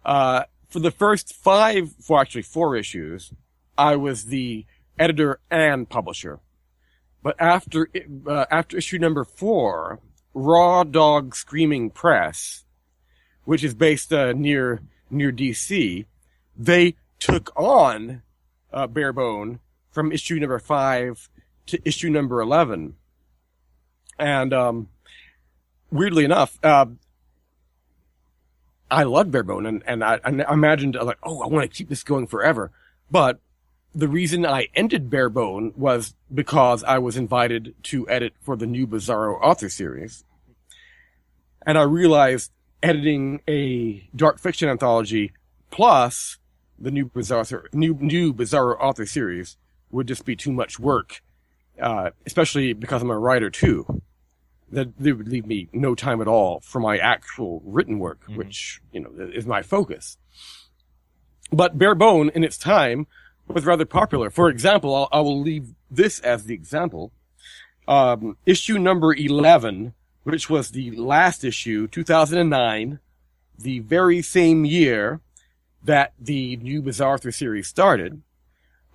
For the first 4 issues, I was the editor and publisher. But after issue number 4, Raw Dog Screaming Press, which is based near DC, they took on Bare Bone from issue number 5 to issue number 11. And weirdly enough, I loved Bare Bone, and I imagined, like, oh, I want to keep this going forever. But the reason I ended Bare Bone was because I was invited to edit for the new Bizarro author series. And I realized editing a dark fiction anthology plus the new Bizarro author series would just be too much work, especially because I'm a writer too. That they would leave me no time at all for my actual written work, mm-hmm. which, is my focus. But Bare Bone, in its time, was rather popular. For example, I will leave this as the example. Issue number 11, which was the last issue, 2009, the very same year that the new Bizarro series started,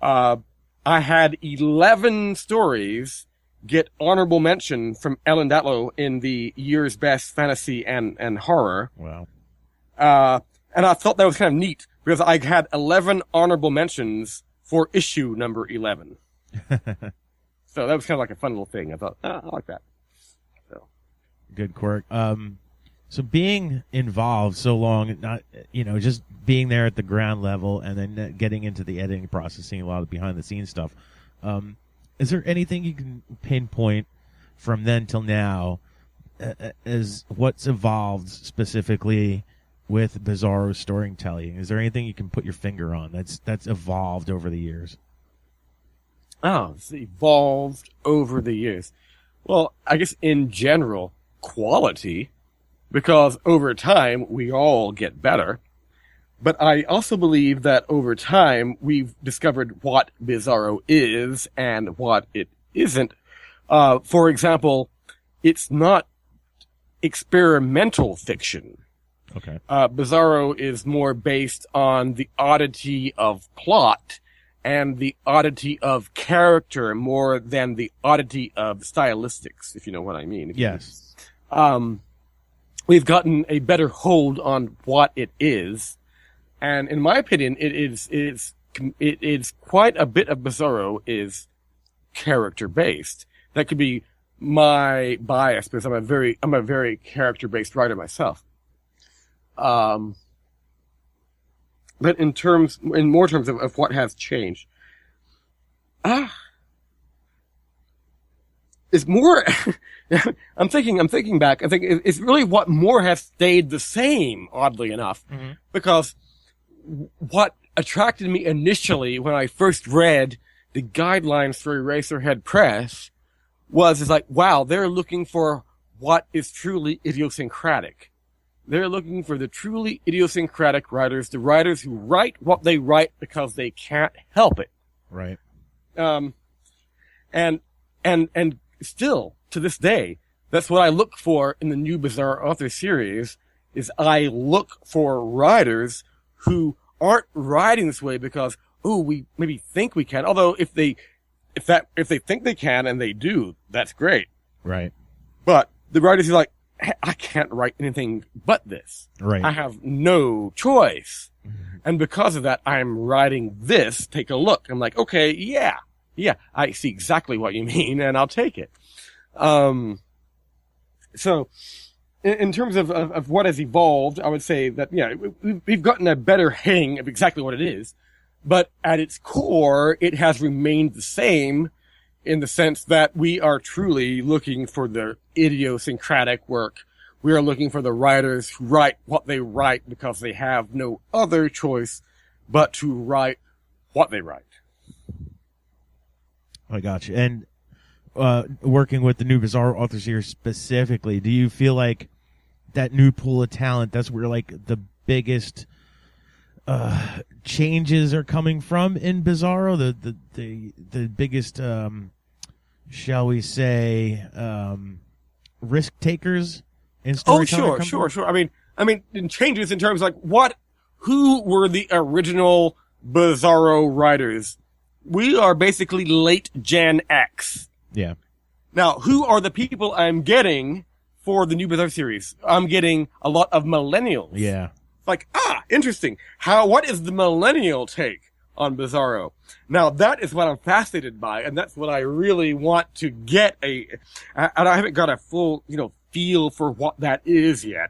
I had 11 stories get honorable mention from Ellen Datlow in the year's best fantasy and horror. Wow. And I thought that was kind of neat because I had 11 honorable mentions for issue number 11. So that was kind of like a fun little thing. I thought, I like that. So Good quirk. So being involved so long, not just being there at the ground level, and then getting into the editing process, seeing a lot of behind the scenes stuff. Is there anything you can pinpoint from then till now as what's evolved specifically with Bizarro storytelling? Is there anything you can put your finger on that's evolved over the years? Oh, it's evolved over the years. Well, I guess in general, quality, because over time we all get better. But I also believe that over time we've discovered what Bizarro is and what it isn't. For example, it's not experimental fiction. Okay. Bizarro is more based on the oddity of plot and the oddity of character more than the oddity of stylistics, if you know what I mean. Yes. We've gotten a better hold on what it is. And in my opinion, it is quite a bit of Bizarro is character based. That could be my bias because I'm a very character based writer myself. But in more terms of what has changed, it's more. I'm thinking back. I think it's really what more has stayed the same. Oddly enough, because what attracted me initially when I first read the guidelines for Eraserhead Press is like, wow, they're looking for what is truly idiosyncratic. They're looking for the truly idiosyncratic writers, the writers who write what they write because they can't help it. Right. And still to this day, that's what I look for in the new Bizarro Author series is I look for writers who aren't writing this way because, we maybe think we can. Although if they think they can and they do, that's great. Right. But the writers who are like, I can't write anything but this. Right. I have no choice. And because of that, I'm writing this. Take a look. I'm like, okay, yeah, I see exactly what you mean and I'll take it. So in terms of what has evolved, I would say that, we've gotten a better hang of exactly what it is, but at its core, it has remained the same in the sense that we are truly looking for the idiosyncratic work. We are looking for the writers who write what they write because they have no other choice but to write what they write. I got you. And working with the new Bizarro Author series specifically, do you feel like that new pool of talent, that's where like the biggest changes are coming from in Bizarro? The biggest, shall we say, risk takers in storytelling? Sure. I mean, in changes in terms of like who were the original Bizarro writers? We are basically late Gen X. Yeah. Now, who are the people I'm getting for the new Bizarro series? I'm getting a lot of millennials. Yeah. Like, interesting. What is the millennial take on Bizarro? Now, that is what I'm fascinated by, and that's what I really want to get and I haven't got a full, feel for what that is yet.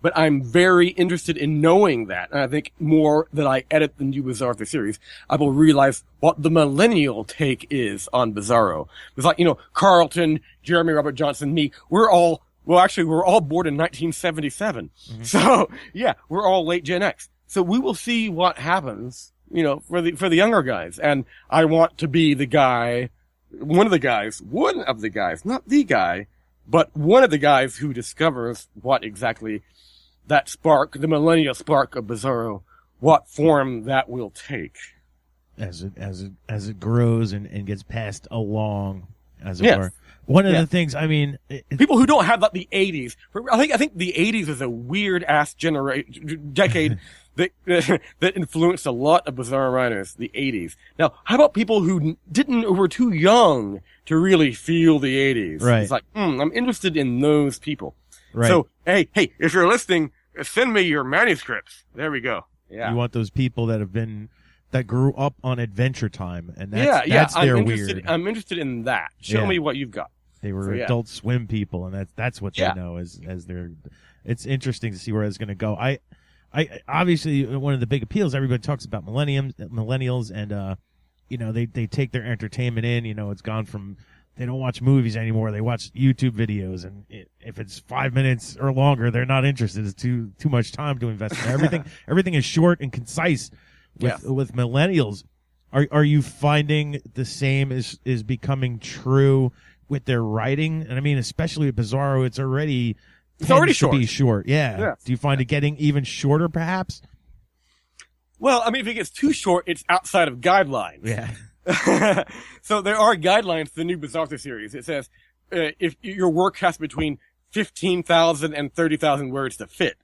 But I'm very interested in knowing that. And I think more that I edit the new Bizarro series, I will realize what the millennial take is on Bizarro. It's like, Carlton, Jeremy Robert Johnson, me, we're all born in 1977. Mm-hmm. So, we're all late Gen X. So we will see what happens, for the younger guys. And I want to be one of the guys, not the guy, but one of the guys who discovers what exactly that spark, the millennial spark of Bizarro, what form that will take. As it grows and gets passed along, as it Yes. were. One of the things, people who don't have the 80s. I think the 80s is a weird ass decade that influenced a lot of Bizarro writers. The 80s. Now, how about people who were too young to really feel the 80s? Right. It's like, I'm interested in those people. Right. So, hey, if you're listening, Send me your manuscripts. There we go. Yeah. You want those people that grew up on Adventure Time, and that's their weird. I'm interested in that. Show me what you've got. They were Adult Swim people, and that's what they know as their. It's interesting to see where it's going to go. I obviously one of the big appeals. Everybody talks about millennials, and they take their entertainment in. It's gone from they don't watch movies anymore. They watch YouTube videos, and if it's 5 minutes or longer, they're not interested. It's too much time to invest in everything. Everything is short and concise. With millennials, are you finding the same is becoming true with their writing? And I mean, especially with Bizarro, it's already short. To be short. Yeah. Do you find it getting even shorter, perhaps? Well, I mean, if it gets too short, it's outside of guidelines. Yeah. So there are guidelines to the new Bizarro series. It says if your work has between 15,000 and 30,000 words to fit.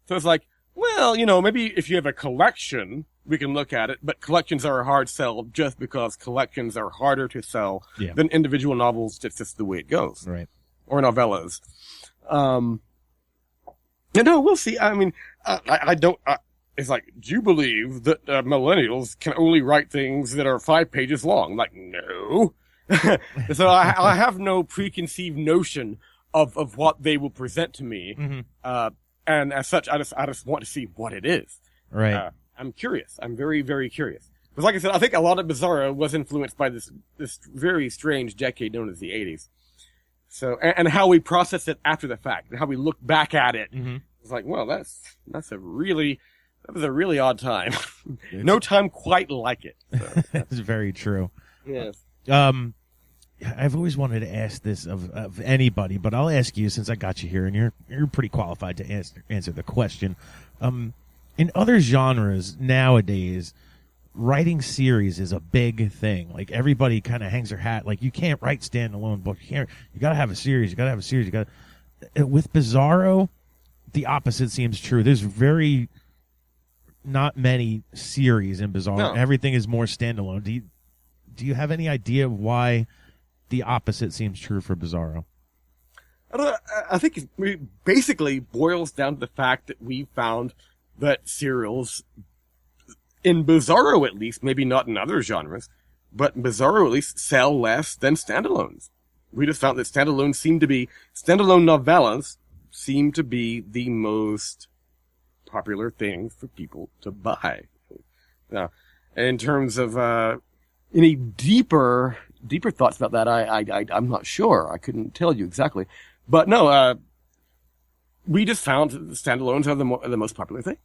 So it's like, well, maybe if you have a collection, we can look at it, but collections are a hard sell just because collections are harder to sell than individual novels. It's just the way it goes. Right. Or novellas. We'll see. I mean, I don't, it's like, do you believe that millennials can only write things that are 5 pages long? I'm like, no. So I have no preconceived notion of what they will present to me. Mm-hmm. And as such, I just want to see what it is. Right. I'm curious. I'm very, very curious. Because like I said, I think a lot of Bizarro was influenced by this very strange decade known as the 80s. So, and how we process it after the fact, and how we look back at it. Mm-hmm. It's like, well, that was a really odd time. No time quite like it. So. That's very true. Yes. I've always wanted to ask this of anybody, but I'll ask you since I got you here, and you're pretty qualified to answer the question. In other genres nowadays, writing series is a big thing. Like everybody kind of hangs their hat. Like you can't write standalone books. You got to have a series. With Bizarro, the opposite seems true. There's not many series in Bizarro. No. Everything is more standalone. Do you have any idea of why the opposite seems true for Bizarro? I think it basically boils down to the fact that we found that serials, in Bizarro at least, maybe not in other genres, but in Bizarro at least, sell less than standalones. We just found that standalone novellas seem to be the most popular thing for people to buy. Now, in terms of any deeper thoughts about that, I'm not sure. I couldn't tell you exactly. But no, we just found that the standalones are the most popular thing.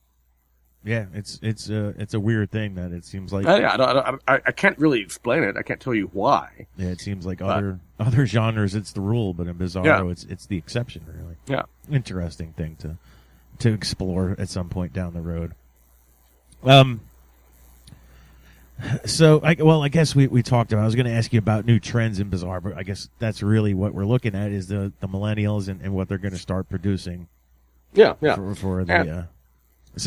Yeah, it's a weird thing that it seems like. I can't really explain it. I can't tell you why. Yeah, it seems like other genres it's the rule, but in Bizarro it's the exception, really. Yeah, interesting thing to explore at some point down the road. So I guess we talked about. I was going to ask you about new trends in Bizarro, but I guess that's really what we're looking at is the millennials and what they're going to start producing. Yeah. For the.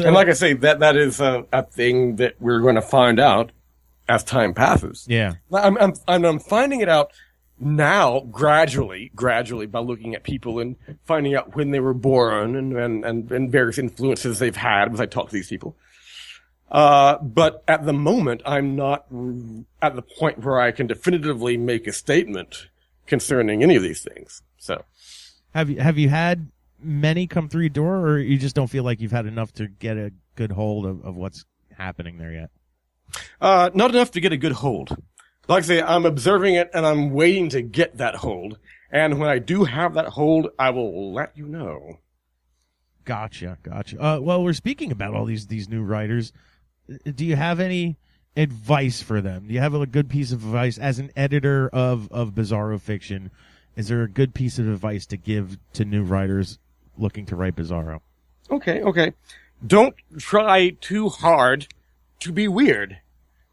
And like I say, that is a thing that we're going to find out as time passes. Yeah, I'm finding it out now gradually by looking at people and finding out when they were born and various influences they've had as I talk to these people. But at the moment, I'm not at the point where I can definitively make a statement concerning any of these things. So, have you had many come through your door, or you just don't feel like you've had enough to get a good hold of what's happening there yet? Not enough to get a good hold. Like I say, I'm observing it and I'm waiting to get that hold. And when I do have that hold, I will let you know. Gotcha. Well, we're speaking about all these new writers. Do you have any advice for them? Do you have a good piece of advice as an editor of Bizarro fiction? Is there a good piece of advice to give to new writers looking to write Bizarro? Okay. Don't try too hard to be weird.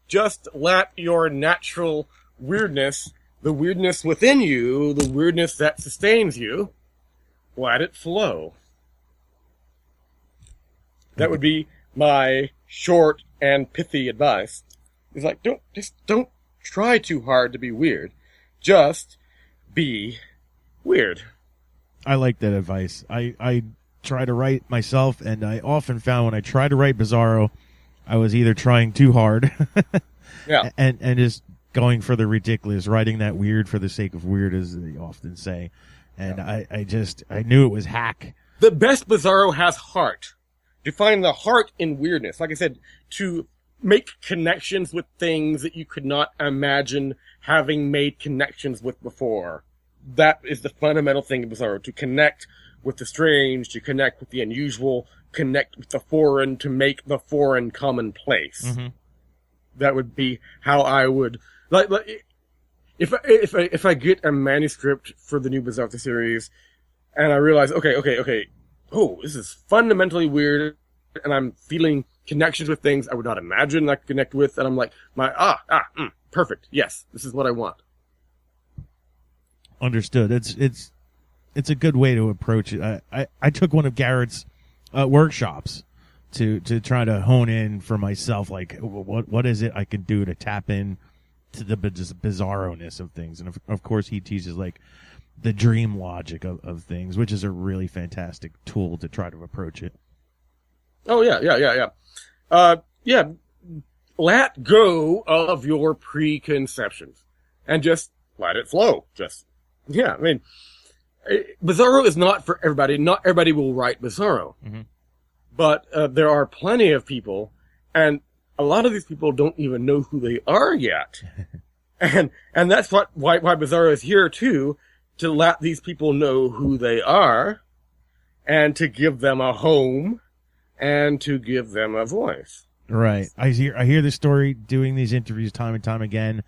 Just let your natural weirdness, the weirdness within you, the weirdness that sustains you, let it flow. That would be my short and pithy advice. It's like, don't try too hard to be weird. Just be weird. I like that advice. I try to write myself, and I often found when I tried to write Bizarro, I was either trying too hard Yeah. and just going for the ridiculous, writing that weird for the sake of weird, as they often say. And I knew it was hack. The best Bizarro has heart. To find the heart in weirdness. Like I said, to make connections with things that you could not imagine having made connections with before. That is the fundamental thing of Bizarro. To connect with the strange, to connect with the unusual, connect with the foreign, to make the foreign commonplace. Mm-hmm. That would be how I would like if I get a manuscript for the new Bizarro series, and I realize, okay, oh, this is fundamentally weird, and I'm feeling connections with things I would not imagine I could connect with, and I'm like, perfect, yes, this is what I want. Understood. It's a good way to approach it. I took one of Garrett's workshops to try to hone in for myself, like what is it I can do to tap in to the bizarro-ness of things. And of course he teaches like the dream logic of things, which is a really fantastic tool to try to approach it. Oh yeah. Let go of your preconceptions and just let it flow. I mean, Bizarro is not for everybody. Not everybody will write Bizarro. Mm-hmm. But there are plenty of people, and a lot of these people don't even know who they are yet. and that's why Bizarro is here too, to let these people know who they are, and to give them a home, and to give them a voice. Right. I hear the story doing these interviews time and time again.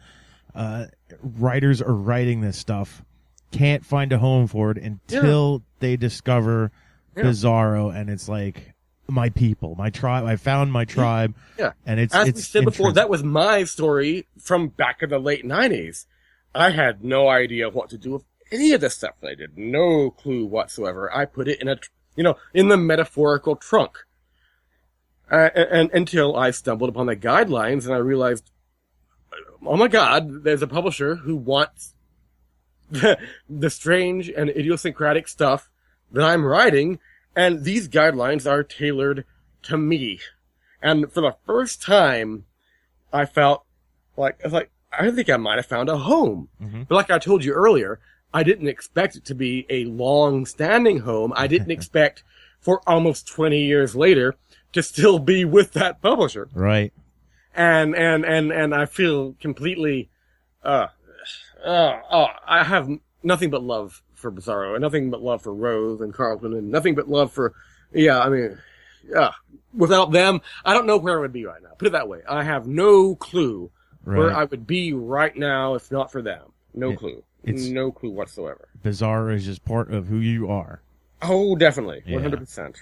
Writers are writing this stuff, can't find a home for it until they discover Bizarro, and it's like, my people, my tribe. I found my tribe. Yeah. And it's, as we said before, that was my story from back in the late 90s. I had no idea what to do with any of this stuff that I did. No clue whatsoever. I put it in the metaphorical trunk. And until I stumbled upon the guidelines and I realized, oh my God, there's a publisher who wants the strange and idiosyncratic stuff that I'm writing, and these guidelines are tailored to me. And for the first time, I felt like, I think I might have found a home. Mm-hmm. But like I told you earlier, I didn't expect it to be a long-standing home. I didn't expect for almost 20 years later to still be with that publisher. Right. And I feel completely, I have nothing but love for Bizarro, and nothing but love for Rose and Carlton, and nothing but love for, without them, I don't know where I would be right now. Put it that way. I have no clue where I would be right now if not for them. No clue. No clue whatsoever. Bizarro is just part of who you are. Oh, definitely. 100%.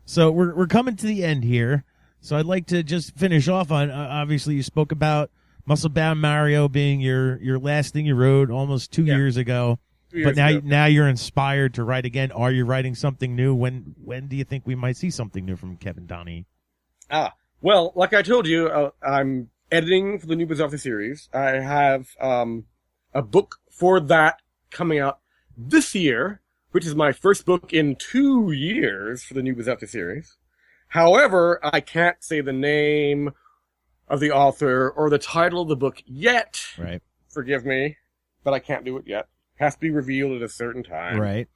So we're coming to the end here. So I'd like to just finish off on, obviously you spoke about Muscle Bound Mario being your last thing you wrote almost 2 years ago. But now you're inspired to write again. Are you writing something new? When do you think we might see something new from Kevin Donihe? Well, like I told you, I'm editing for the new Bizarro series. I have a book for that coming out this year, which is my first book in 2 years for the new Bizarro series. However, I can't say the name of the author or the title of the book yet. Right. Forgive me, but I can't do it yet. Has to be revealed at a certain time. Right.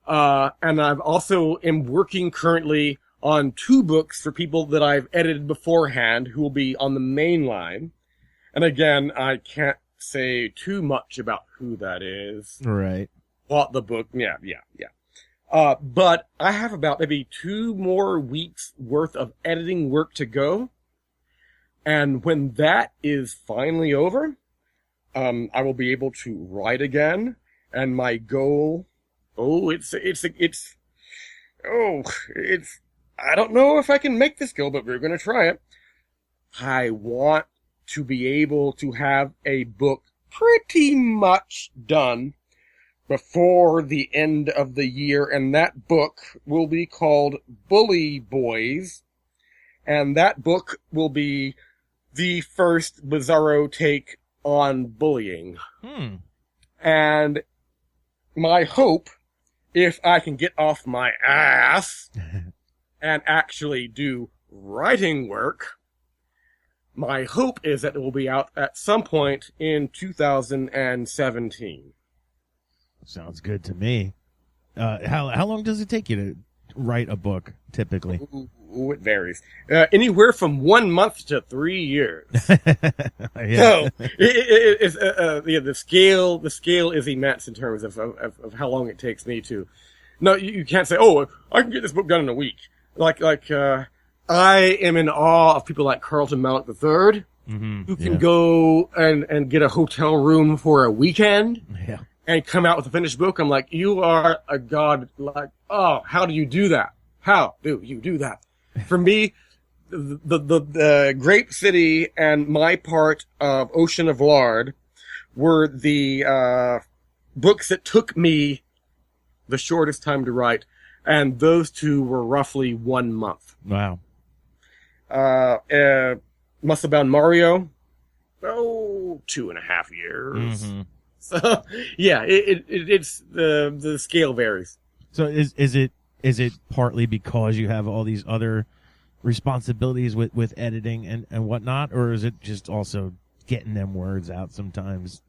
And I've also am working currently on 2 books for people that I've edited beforehand who will be on the main line. And again, I can't say too much about who that is. Right. What the book, yeah. But I have about maybe 2 more weeks worth of editing work to go. And when that is finally over, I will be able to write again, and my goal, I don't know if I can make this go, but we're gonna try it. I want to be able to have a book pretty much done before the end of the year, and that book will be called Bully Boys, and that book will be the first Bizarro take on bullying. And my hope if I can get off my ass and actually do writing work, my hope is that it will be out at some point in 2017. Sounds good to me. How long does it take you to write a book, typically? Ooh, it varies. Anywhere from 1 month to 3 years. Yeah. So it's the scale is immense in terms of how long it takes me to. No, you can't say, oh, I can get this book done in a week. I am in awe of people like Carlton Malik III, who can go and get a hotel room for a weekend and come out with a finished book. I'm like, you are a god. Like, oh, how do you do that? How do you do that? For me, the Grape City and my part of Ocean of Lard were the books that took me the shortest time to write, and those two were roughly 1 month. Wow. Muscle Bound Mario, 2.5 years. Mm-hmm. So yeah, it's the scale varies. So is it partly because you have all these other responsibilities with editing and whatnot, or is it just also getting them words out sometimes?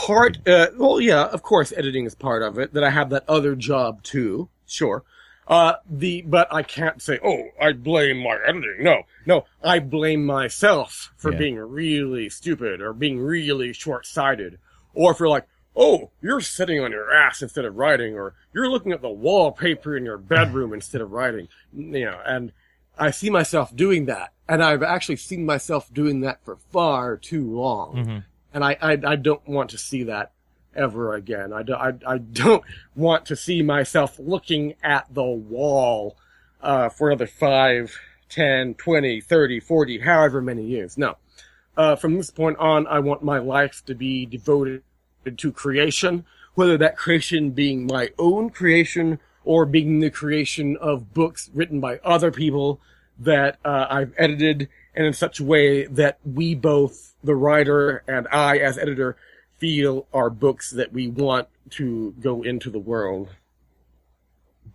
Well, yeah, of course, editing is part of it. That I have that other job too. Sure. But I can't say, oh, I blame my editing. No, I blame myself for being really stupid or being really short-sighted. Or for like, oh, you're sitting on your ass instead of writing, or you're looking at the wallpaper in your bedroom instead of writing. And I see myself doing that. And I've actually seen myself doing that for far too long. Mm-hmm. And I don't want to see that ever again. I don't want to see myself looking at the wall for another 5, 10, 20, 30, 40, however many years. No. From this point on, I want my life to be devoted to creation, whether that creation being my own creation or being the creation of books written by other people that I've edited, and in such a way that we both, the writer and I as editor, feel are books that we want to go into the world.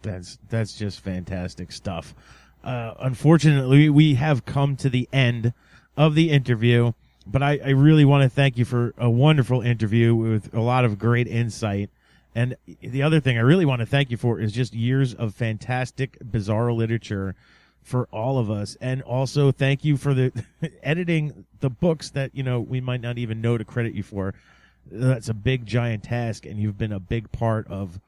That's just fantastic stuff. Unfortunately, we have come to the end of the interview, but I really want to thank you for a wonderful interview with a lot of great insight. And the other thing I really want to thank you for is just years of fantastic Bizarro literature for all of us. And also thank you for the editing the books that, we might not even know to credit you for. That's a big, giant task, and you've been a big part of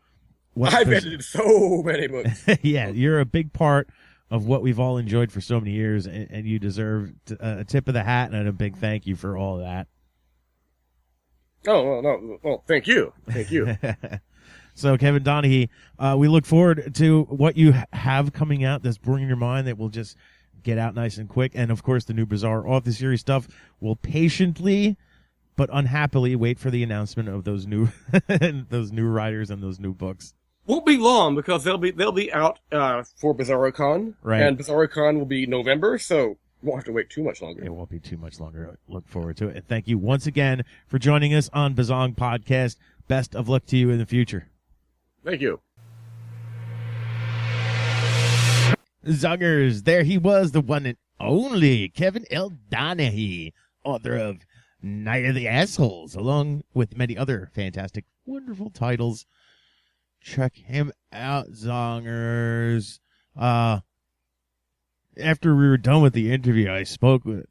what I've edited so many books. Yeah, you're a big part of what we've all enjoyed for so many years, and you deserve a tip of the hat and a big thank you for all of that. Oh, no. Well, thank you. Thank you. So, Kevin Donihe, we look forward to what you have coming out that's bringing your mind that will just get out nice and quick. And, of course, the new Bizarro Off the Series stuff will patiently but unhappily wait for the announcement of those new those new writers and those new books. Won't be long because they'll be out for BizarroCon. Right. And BizarroCon will be November, so you won't have to wait too much longer. It won't be too much longer. Look forward to it. And thank you once again for joining us on Bizzong Podcast. Best of luck to you in the future. Thank you. Zongers, there he was, the one and only Kevin L. Donihe, author of Night of the Assholes, along with many other fantastic, wonderful titles. Check him out, Zongers. After we were done with the interview, I spoke with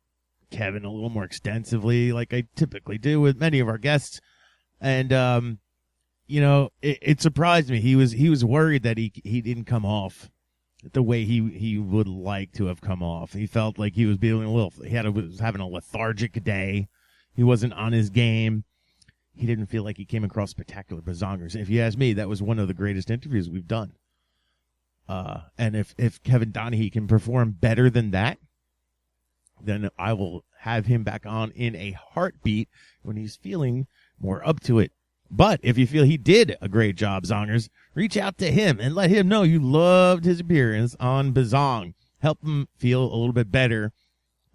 Kevin a little more extensively, like I typically do with many of our guests. And, it surprised me. He was worried that he didn't come off the way he would like to have come off. He felt like he was was having a lethargic day. He wasn't on his game. He didn't feel like he came across spectacular. Bizongers. If you ask me, that was one of the greatest interviews we've done. And if Kevin Donihe can perform better than that, then I will have him back on in a heartbeat when he's feeling more up to it. But if you feel he did a great job, Zongers, reach out to him and let him know you loved his appearance on Bizzong. Help him feel a little bit better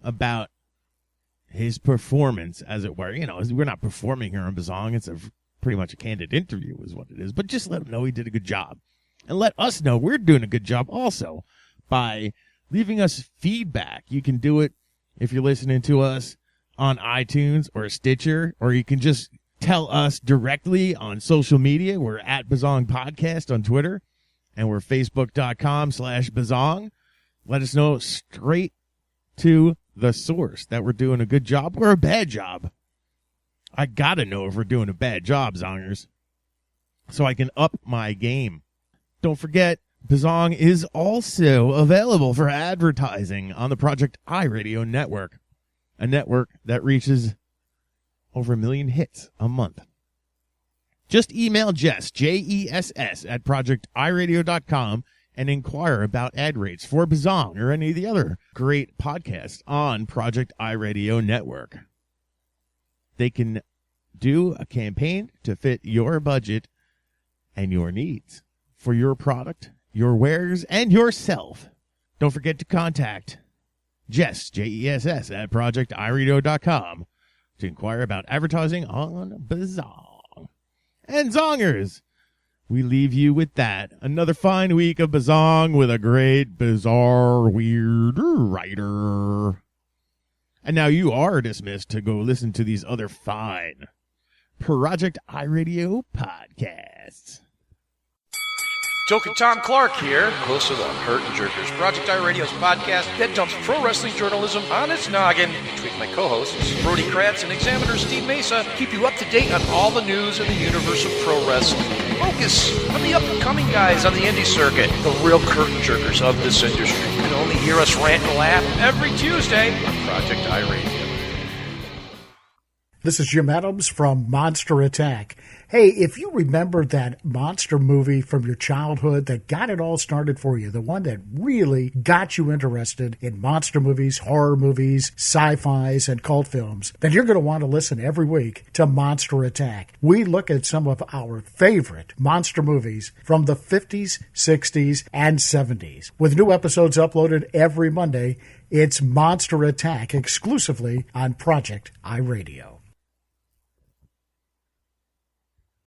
about his performance, as it were. We're not performing here on Bizzong. It's pretty much a candid interview is what it is. But just let him know he did a good job. and let us know we're doing a good job also by leaving us feedback. You can do it if you're listening to us on iTunes or Stitcher, or you can just tell us directly on social media. We're at Bizzong Podcast on Twitter, and we're facebook.com/Bizzong. Let us know straight to the source that we're doing a good job or a bad job. I gotta know if we're doing a bad job, Zongers, so I can up my game. Don't forget, Bizzong is also available for advertising on the Project iRadio network, a network that reaches over 1 million hits a month. Just email Jess, Jess, at projectiradio.com and inquire about ad rates for Bizzong or any of the other great podcasts on Project iRadio network. They can do a campaign to fit your budget and your needs for your product, your wares, and yourself. Don't forget to contact Jess, Jess, at projectiradio.com to inquire about advertising on Bizzong. And Zongers, we leave you with that. Another fine week of Bizzong with a great, bizarre, weird writer. And now you are dismissed to go listen to these other fine Project iRadio podcasts. Token Tom Clark here, host of the Curtain Jerkers, Project iRadio's podcast that dumps pro wrestling journalism on its noggin. Between my co-hosts, Brody Kratz and Examiner Steve Mesa, keep you up to date on all the news in the universe of pro wrestling. Focus on the up-and-coming guys on the indie circuit, the real curtain jerkers of this industry. You can only hear us rant and laugh every Tuesday on Project iRadio. This is Jim Adams from Monster Attack. Hey, if you remember that monster movie from your childhood that got it all started for you, the one that really got you interested in monster movies, horror movies, sci-fis, and cult films, then you're going to want to listen every week to Monster Attack. We look at some of our favorite monster movies from the 50s, 60s, and 70s. With new episodes uploaded every Monday, it's Monster Attack exclusively on Project iRadio.